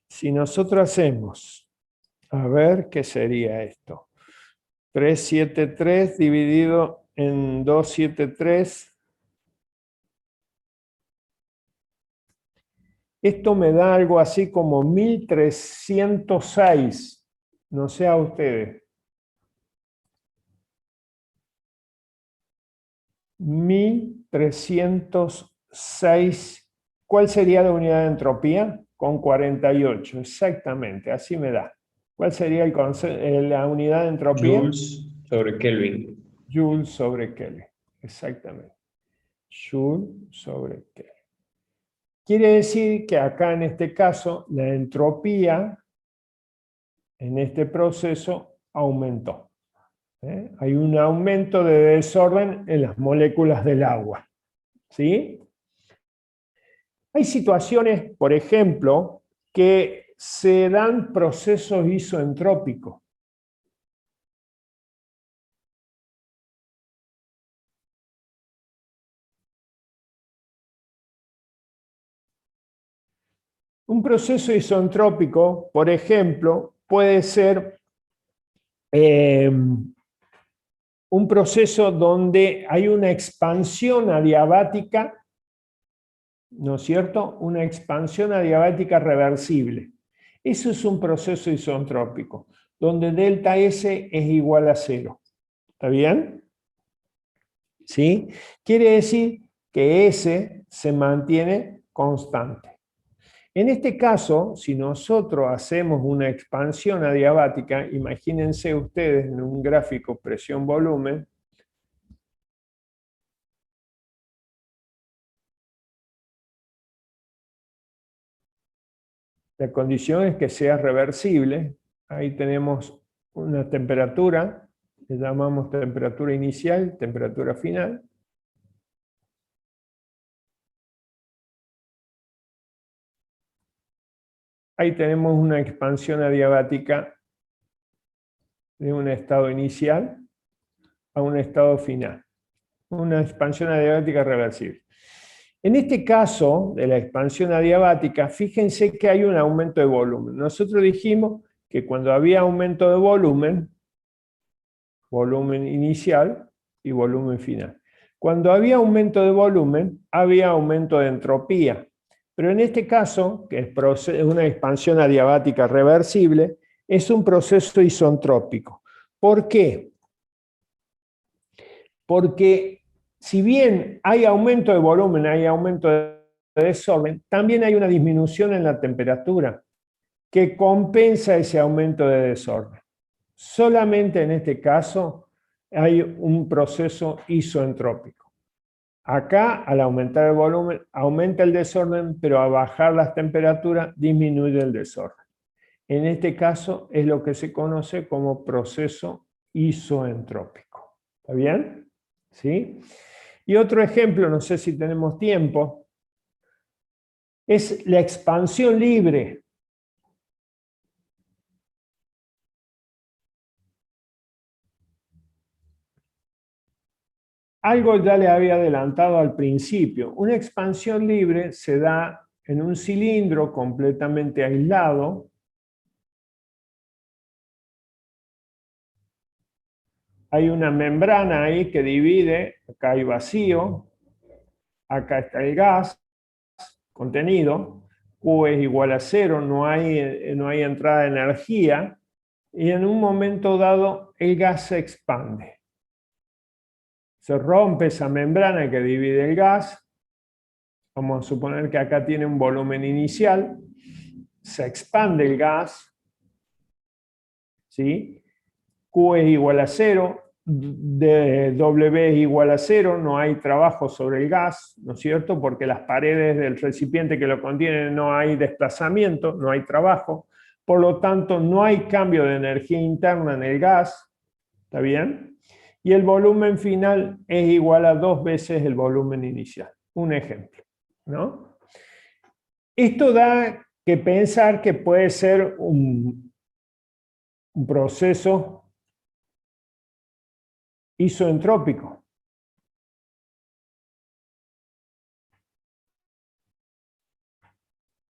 Si nosotros hacemos, a ver, ¿qué sería esto? 373 dividido en 273. Esto me da algo así como 1306. No sé a ustedes. 1306. ¿Cuál sería la unidad de entropía? Con 48, exactamente, así me da. ¿Cuál sería la unidad de entropía? Joules sobre Kelvin. Joule sobre Kelvin, exactamente. Joule sobre Kelvin. Quiere decir que acá en este caso la entropía en este proceso aumentó. Hay un aumento de desorden en las moléculas del agua. ¿Sí? Hay situaciones, por ejemplo, que se dan procesos isoentrópicos. Un proceso isoentrópico, por ejemplo, puede ser un proceso donde hay una expansión adiabática, ¿no es cierto? Una expansión adiabática reversible. Eso es un proceso isoentrópico, donde delta S es igual a 0. ¿Está bien? ¿Sí? Quiere decir que S se mantiene constante. En este caso, si nosotros hacemos una expansión adiabática, imagínense ustedes en un gráfico presión-volumen, la condición es que sea reversible. Ahí tenemos una temperatura, le llamamos temperatura inicial, temperatura final. Ahí tenemos una expansión adiabática de un estado inicial a un estado final. Una expansión adiabática reversible. En este caso de la expansión adiabática, fíjense que hay un aumento de volumen. Nosotros dijimos que cuando había aumento de volumen, volumen inicial y volumen final. Cuando había aumento de volumen, había aumento de entropía. Pero en este caso, que es una expansión adiabática reversible, es un proceso isentrópico. ¿Por qué? Porque si bien hay aumento de volumen, hay aumento de desorden, también hay una disminución en la temperatura que compensa ese aumento de desorden. Solamente en este caso hay un proceso isoentrópico. Acá, al aumentar el volumen, aumenta el desorden, pero al bajar las temperaturas disminuye el desorden. En este caso es lo que se conoce como proceso isoentrópico. ¿Está bien? ¿Sí? Y otro ejemplo, no sé si tenemos tiempo, es la expansión libre. Algo ya le había adelantado al principio. Una expansión libre se da en un cilindro completamente aislado. Hay una membrana ahí que divide, acá hay vacío, acá está el gas contenido, Q es igual a 0, no hay entrada de energía, y en un momento dado el gas se expande. Se rompe esa membrana que divide el gas, vamos a suponer que acá tiene un volumen inicial, se expande el gas, ¿sí? Q es igual a 0, W es igual a 0, no hay trabajo sobre el gas, ¿no es cierto? Porque las paredes del recipiente que lo contienen no hay desplazamiento, no hay trabajo, por lo tanto no hay cambio de energía interna en el gas, ¿está bien? Y el volumen final es igual a 2 veces el volumen inicial. Un ejemplo, ¿no? Esto da que pensar que puede ser un proceso isoentrópico.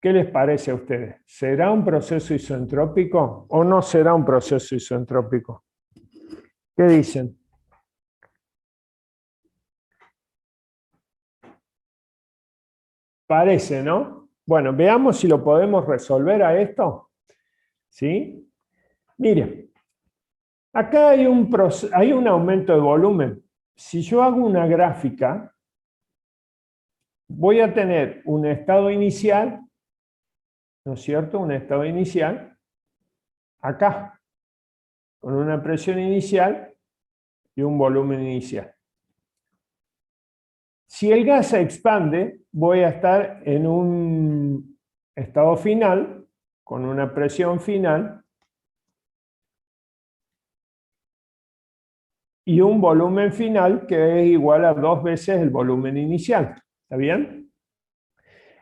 ¿Qué les parece a ustedes? ¿Será un proceso isoentrópico o no será un proceso isoentrópico? ¿Qué dicen? Parece, ¿no? Bueno, veamos si lo podemos resolver a esto. ¿Sí? Miren, acá hay un aumento de volumen. si yo hago una gráfica, voy a tener un estado inicial, ¿no es cierto? Un estado inicial acá, con una presión inicial y un volumen inicial. Si el gas se expande, voy a estar en un estado final, con una presión final, y un volumen final que es igual a 2 veces el volumen inicial. ¿Está bien?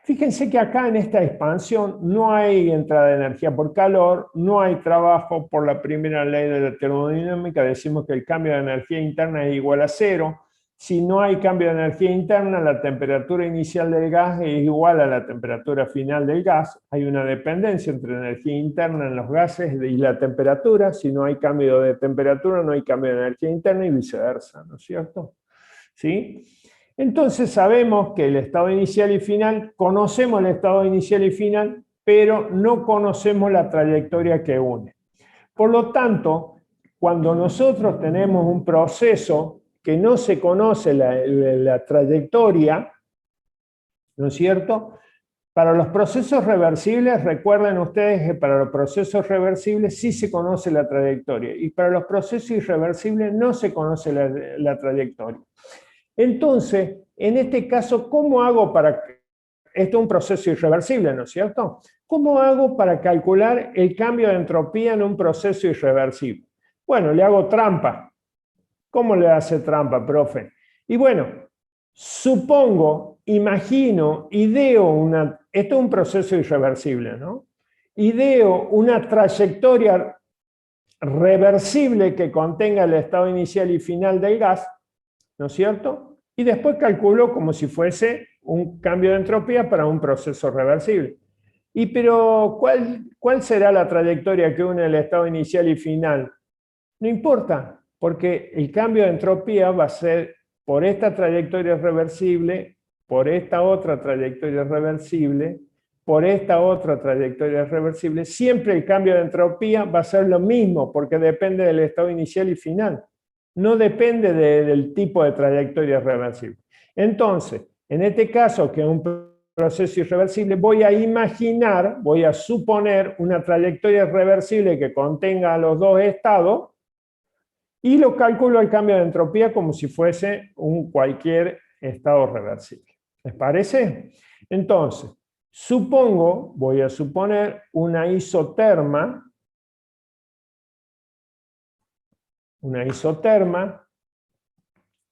Fíjense que acá en esta expansión no hay entrada de energía por calor, no hay trabajo por la primera ley de la termodinámica, decimos que el cambio de energía interna es igual a cero. Si no hay cambio de energía interna, la temperatura inicial del gas es igual a la temperatura final del gas. Hay una dependencia entre la energía interna en los gases y la temperatura. Si no hay cambio de temperatura, no hay cambio de energía interna y viceversa, ¿no es cierto? ¿Sí? Entonces sabemos que el estado inicial y final, conocemos el estado inicial y final, pero no conocemos la trayectoria que une. Por lo tanto, cuando nosotros tenemos un proceso que no se conoce la trayectoria, ¿no es cierto? Para los procesos reversibles, recuerden ustedes que para los procesos reversibles sí se conoce la trayectoria y para los procesos irreversibles no se conoce la trayectoria. Entonces, en este caso, ¿cómo hago para... Esto es un proceso irreversible, ¿no es cierto? ¿Cómo hago para calcular el cambio de entropía en un proceso irreversible? Bueno, le hago trampa. ¿Cómo le hace trampa, profe? Y bueno, supongo, imagino, ideo una... Esto es un proceso irreversible, ¿no? Ideo una trayectoria reversible que contenga el estado inicial y final del gas, ¿no es cierto? Y después calculo como si fuese un cambio de entropía para un proceso reversible. Pero ¿cuál será la trayectoria que une el estado inicial y final? No importa, porque el cambio de entropía va a ser por esta trayectoria reversible, por esta otra trayectoria reversible, por esta otra trayectoria reversible. Siempre el cambio de entropía va a ser lo mismo, porque depende del estado inicial y final. No depende del tipo de trayectoria reversible. Entonces, en este caso, que es un proceso irreversible, voy a imaginar, voy a suponer una trayectoria reversible que contenga los dos estados y lo calculo el cambio de entropía como si fuese cualquier estado reversible. ¿Les parece? Entonces, voy a suponer una isoterma,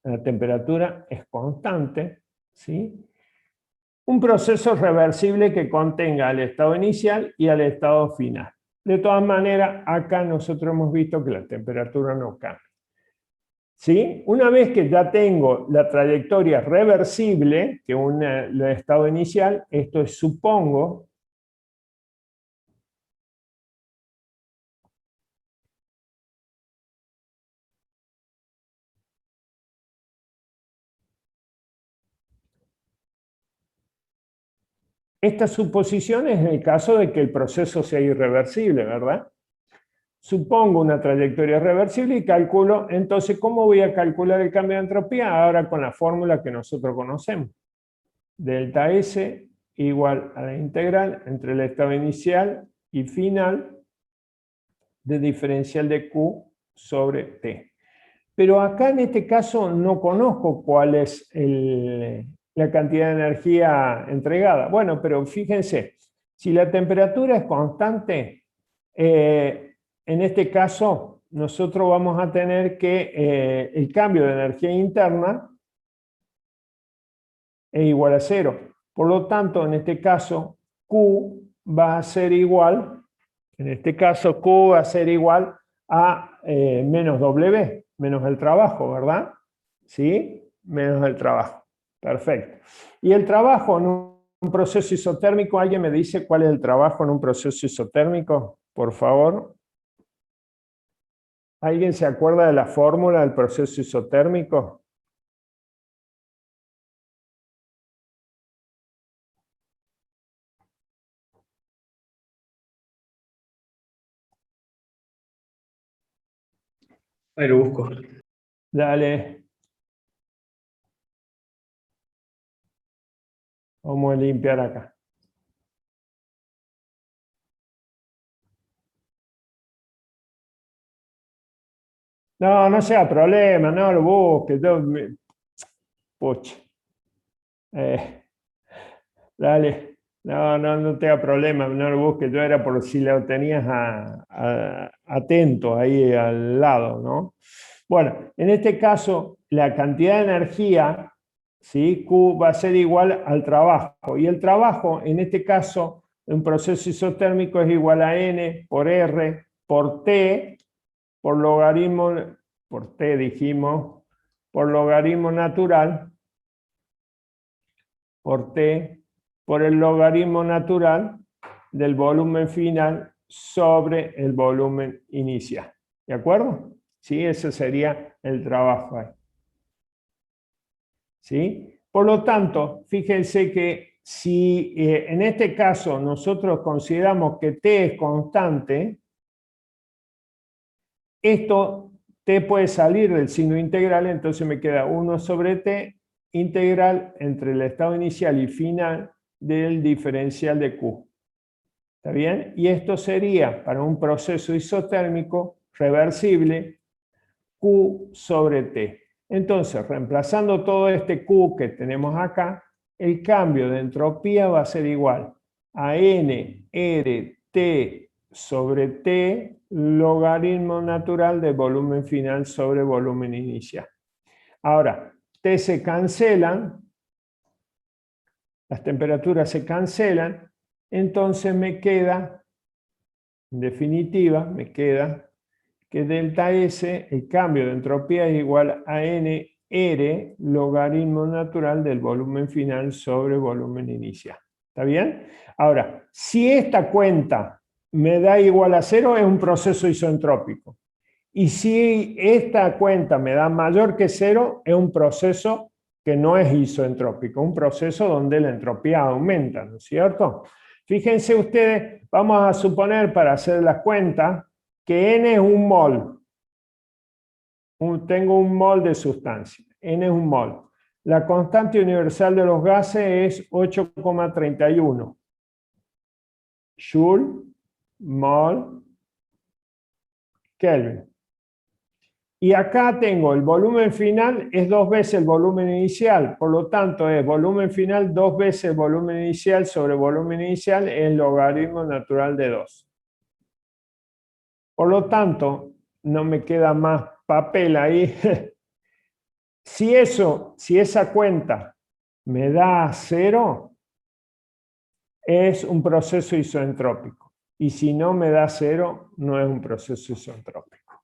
la temperatura es constante, ¿sí? Un proceso reversible que contenga al estado inicial y al estado final. De todas maneras, acá nosotros hemos visto que la temperatura no cambia. ¿Sí? Una vez que ya tengo la trayectoria reversible, que une el estado inicial, esto es supongo, esta suposición es en el caso de que el proceso sea irreversible, ¿verdad? Supongo una trayectoria reversible y calculo, entonces, ¿cómo voy a calcular el cambio de entropía? Ahora con la fórmula que nosotros conocemos. Delta S igual a la integral entre el estado inicial y final de diferencial de Q sobre T. Pero acá en este caso no conozco cuál es la cantidad de energía entregada. Bueno, pero fíjense, si la temperatura es constante, en este caso nosotros vamos a tener que el cambio de energía interna es igual a cero. Por lo tanto, en este caso, Q va a ser igual, a menos W, menos el trabajo, ¿verdad? ¿Sí? Menos el trabajo. Perfecto. Y el trabajo en un proceso isotérmico, ¿alguien me dice cuál es el trabajo en un proceso isotérmico? Por favor. ¿Alguien se acuerda de la fórmula del proceso isotérmico? Ahí lo busco. Dale. Vamos a limpiar acá. No, no sea problema, no lo busques. Pucha. Dale. No tenga problema, no lo busques. Yo era por si lo tenías atento ahí al lado, ¿no? Bueno, en este caso, la cantidad de energía, ¿sí? Q va a ser igual al trabajo. Y el trabajo, en este caso, en un proceso isotérmico es igual a N por R por T, por logaritmo, por T dijimos, por logaritmo natural, por T, por el logaritmo natural del volumen final sobre el volumen inicial. ¿De acuerdo? ¿Sí? Ese sería el trabajo ahí. ¿Sí? Por lo tanto, fíjense que si en este caso nosotros consideramos que T es constante, esto T puede salir del signo integral, entonces me queda 1 sobre T integral entre el estado inicial y final del diferencial de Q. ¿Está bien? Y esto sería, para un proceso isotérmico reversible, Q sobre T. Entonces, reemplazando todo este Q que tenemos acá, el cambio de entropía va a ser igual a N, R, T sobre T, logaritmo natural de volumen final sobre volumen inicial. Ahora, T se cancelan, las temperaturas se cancelan, entonces me queda, en definitiva, me queda que delta S, el cambio de entropía es igual a NR, logaritmo natural del volumen final sobre volumen inicial. ¿Está bien? Ahora, si esta cuenta me da igual a 0, es un proceso isentrópico. Y si esta cuenta me da mayor que 0, es un proceso que no es isentrópico, un proceso donde la entropía aumenta, ¿no es cierto? Fíjense ustedes, vamos a suponer para hacer las cuentas, que N es un mol. Tengo un mol de sustancia. N es un mol. La constante universal de los gases es 8,31. Joule, mol, Kelvin. Y acá tengo el volumen final, es 2 veces el volumen inicial. Por lo tanto, es volumen final 2 veces el volumen inicial sobre volumen inicial en logaritmo natural de 2. Por lo tanto, no me queda más papel ahí. Si esa cuenta me da 0, es un proceso isentrópico. Y si no me da 0, no es un proceso isentrópico.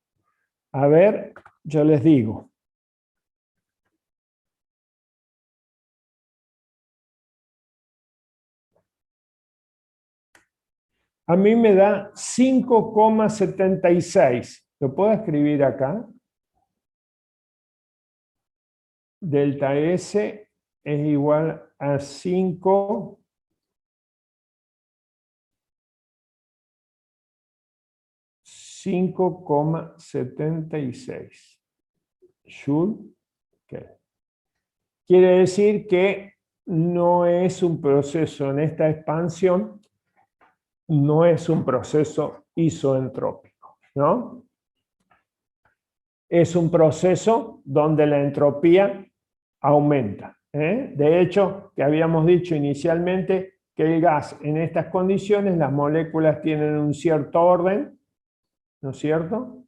A ver, yo les digo. A mí me da 5,76. ¿Lo puedo escribir acá? Delta S es igual a 5,76 Joule. Okay. Quiere decir que no es un proceso en esta expansión, no es un proceso isoentrópico, ¿no? Es un proceso donde la entropía aumenta. De hecho, que habíamos dicho inicialmente que el gas en estas condiciones, las moléculas tienen un cierto orden, ¿no es cierto?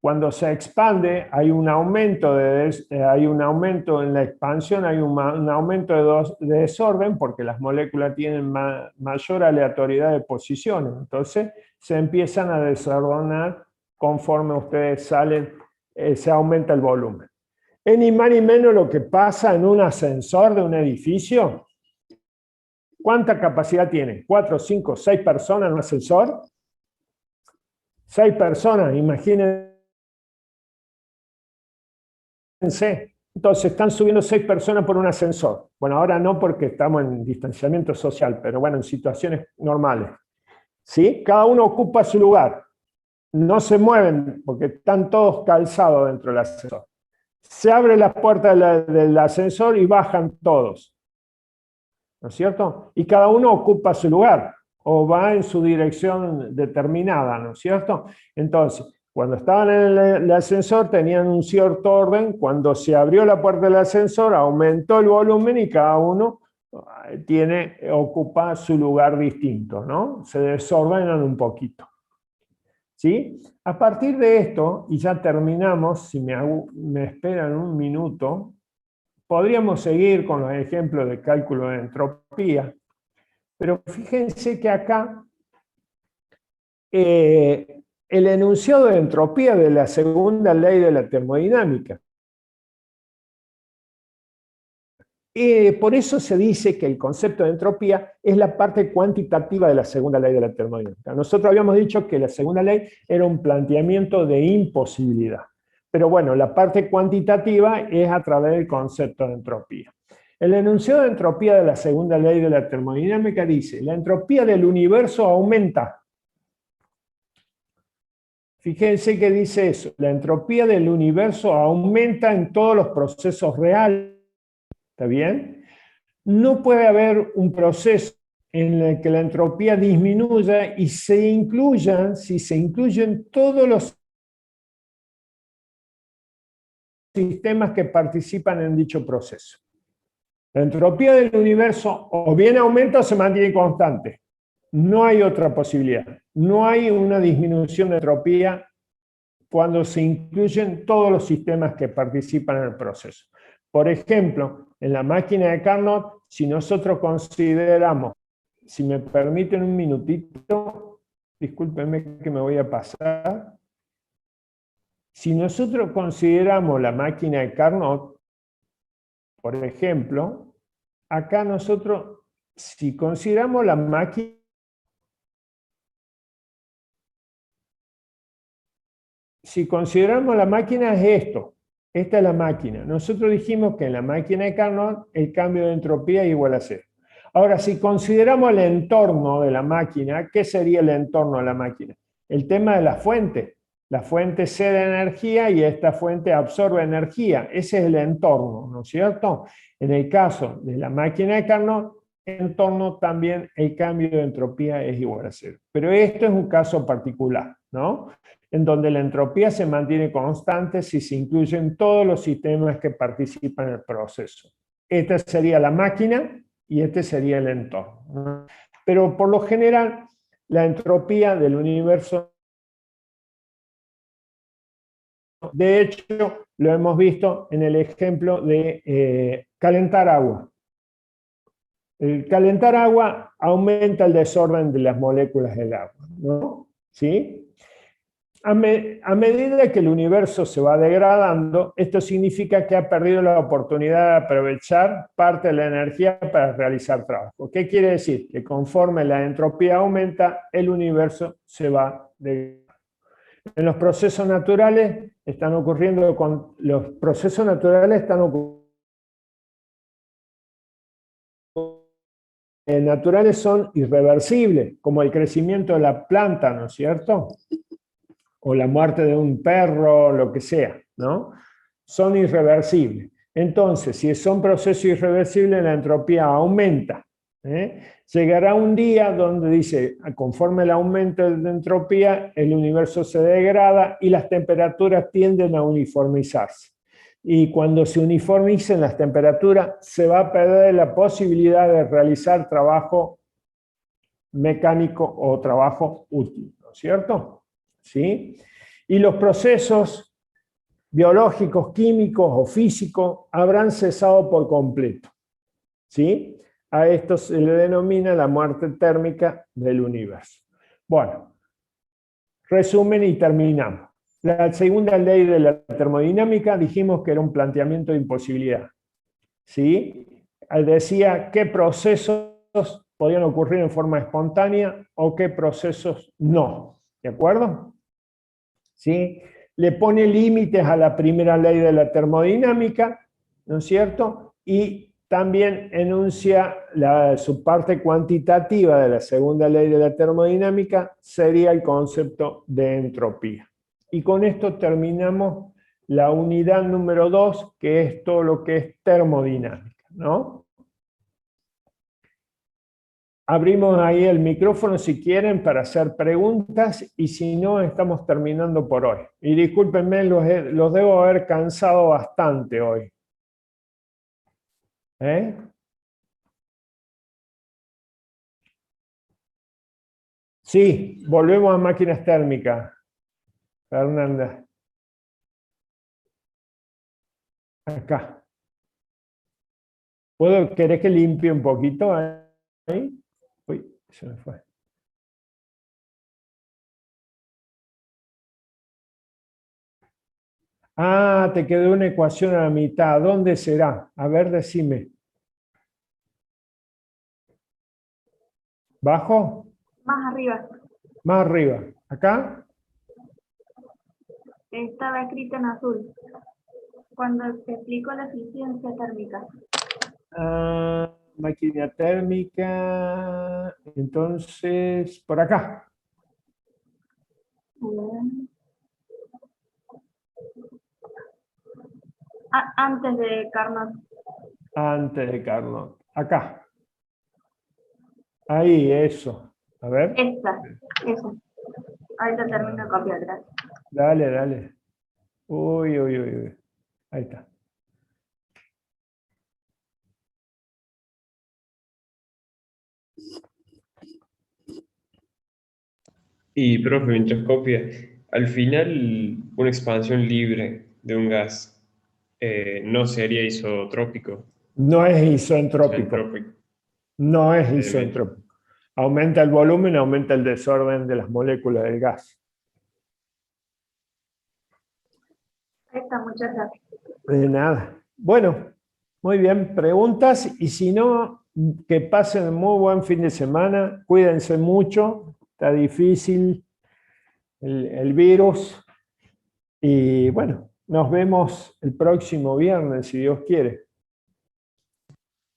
Cuando se expande hay un aumento, en la expansión, hay un aumento de desorden porque las moléculas tienen mayor aleatoriedad de posiciones. Entonces se empiezan a desordenar conforme ustedes salen, se aumenta el volumen. Es ni más ni menos lo que pasa en un ascensor de un edificio. ¿Cuánta capacidad tiene? ¿4, 5, 6 personas en un ascensor? 6 personas, imagínense. Entonces están subiendo 6 personas por un ascensor. Bueno, ahora no porque estamos en distanciamiento social, pero bueno, en situaciones normales. ¿Sí? Cada uno ocupa su lugar. No se mueven porque están todos calzados dentro del ascensor. Se abre la puerta del ascensor y bajan todos. ¿no es cierto? Y cada uno ocupa su lugar o va en su dirección determinada, ¿no es cierto? Entonces, cuando estaban en el ascensor tenían un cierto orden, cuando se abrió la puerta del ascensor aumentó el volumen y cada uno ocupa su lugar distinto, ¿no? Se desordenan un poquito. ¿Sí? A partir de esto, y ya terminamos, si me esperan un minuto, podríamos seguir con los ejemplos de cálculo de entropía, pero fíjense que acá el enunciado de entropía de la segunda ley de la termodinámica. Por eso se dice que el concepto de entropía es la parte cuantitativa de la segunda ley de la termodinámica. Nosotros habíamos dicho que la segunda ley era un planteamiento de imposibilidad. Pero bueno, la parte cuantitativa es a través del concepto de entropía. El enunciado de entropía de la segunda ley de la termodinámica dice: la entropía del universo aumenta. Fíjense que dice eso: la entropía del universo aumenta en todos los procesos reales. ¿Está bien? No puede haber un proceso en el que la entropía disminuya y si se incluyen todos los sistemas que participan en dicho proceso. La entropía del universo o bien aumenta o se mantiene constante. No hay otra posibilidad. No hay una disminución de entropía cuando se incluyen todos los sistemas que participan en el proceso. Por ejemplo, en la máquina de Carnot, si nosotros consideramos, si me permiten un minutito, discúlpenme que me voy a pasar. Si nosotros consideramos la máquina de Carnot, por ejemplo, acá nosotros, si consideramos la máquina, es esto. Esta es la máquina. Nosotros dijimos que en la máquina de Carnot el cambio de entropía es igual a 0. Ahora, si consideramos el entorno de la máquina, ¿qué sería el entorno de la máquina? El tema de la fuente. La fuente cede energía y esta fuente absorbe energía. Ese es el entorno, ¿no es cierto? En el caso de la máquina de Carnot, el entorno también, el cambio de entropía es igual a 0. Pero esto es un caso particular, ¿no? En donde la entropía se mantiene constante si se incluyen todos los sistemas que participan en el proceso. Esta sería la máquina y este sería el entorno, ¿no? Pero por lo general, la entropía del universo, de hecho, lo hemos visto en el ejemplo de calentar agua. El calentar agua aumenta el desorden de las moléculas del agua, ¿no? ¿Sí? A medida que el universo se va degradando, esto significa que ha perdido la oportunidad de aprovechar parte de la energía para realizar trabajo. ¿Qué quiere decir? Que conforme la entropía aumenta, el universo se va degradando. En los procesos naturales están ocurriendo naturales son irreversibles, como el crecimiento de la planta, ¿no es cierto? O la muerte de un perro, lo que sea, ¿no? Son irreversibles. Entonces, si son procesos irreversibles, la entropía aumenta. Llegará un día donde dice, conforme el aumento de entropía, el universo se degrada y las temperaturas tienden a uniformizarse. Y cuando se uniformicen las temperaturas, se va a perder la posibilidad de realizar trabajo mecánico o trabajo útil, ¿no es cierto? ¿Sí? Y los procesos biológicos, químicos o físicos habrán cesado por completo. ¿Sí? A esto se le denomina la muerte térmica del universo. Bueno, resumen y terminamos. La segunda ley de la termodinámica dijimos que era un planteamiento de imposibilidad. ¿Sí? Decía qué procesos podían ocurrir en forma espontánea o qué procesos no. ¿De acuerdo? ¿Sí? Le pone límites a la primera ley de la termodinámica, ¿no es cierto? Y también enuncia su parte cuantitativa de la segunda ley de la termodinámica, sería el concepto de entropía. Y con esto terminamos la unidad número 2, que es todo lo que es termodinámica, ¿no? abrimos ahí el micrófono si quieren para hacer preguntas y si no, estamos terminando por hoy. Y discúlpenme, los debo haber cansado bastante hoy. ¿Eh? Sí, volvemos a máquinas térmicas. Fernanda. Acá. ¿Querés que limpie un poquito ahí? Uy, se me fue. Ah, te quedó una ecuación a la mitad. ¿Dónde será? A ver, decime. ¿Bajo? Más arriba. Más arriba. ¿Acá? Estaba escrito en azul. Cuando te explico la eficiencia térmica. Ah, máquina térmica. Entonces, por acá. Antes de Carnot. Antes de Carnot. Acá. Ahí, eso. A ver. Esa. Ahorita termino de copiar, gracias. Dale, dale. Uy, uy, uy, uy. Ahí está. Y, profe, mientras copia, al final una expansión libre de un gas no sería isotrópico, No es o sea, isentrópico. entrópico. No es Obviamente. isentrópico. Aumenta el volumen, aumenta el desorden de las moléculas del gas. Esta, muchas gracias. De nada. Bueno, muy bien. Preguntas y si no, que pasen un muy buen fin de semana. Cuídense mucho. Está difícil el virus. Y bueno, nos vemos el próximo viernes, si Dios quiere.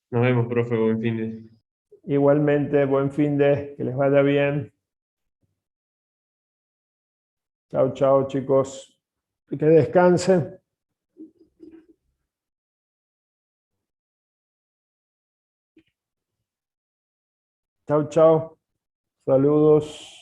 Nos vemos, profe, buen fin de... Igualmente, buen fin de, que les vaya bien. Chao, chao, chicos. Que descansen. Chao, chao. Saludos.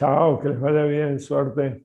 Chao, que les vaya bien, suerte.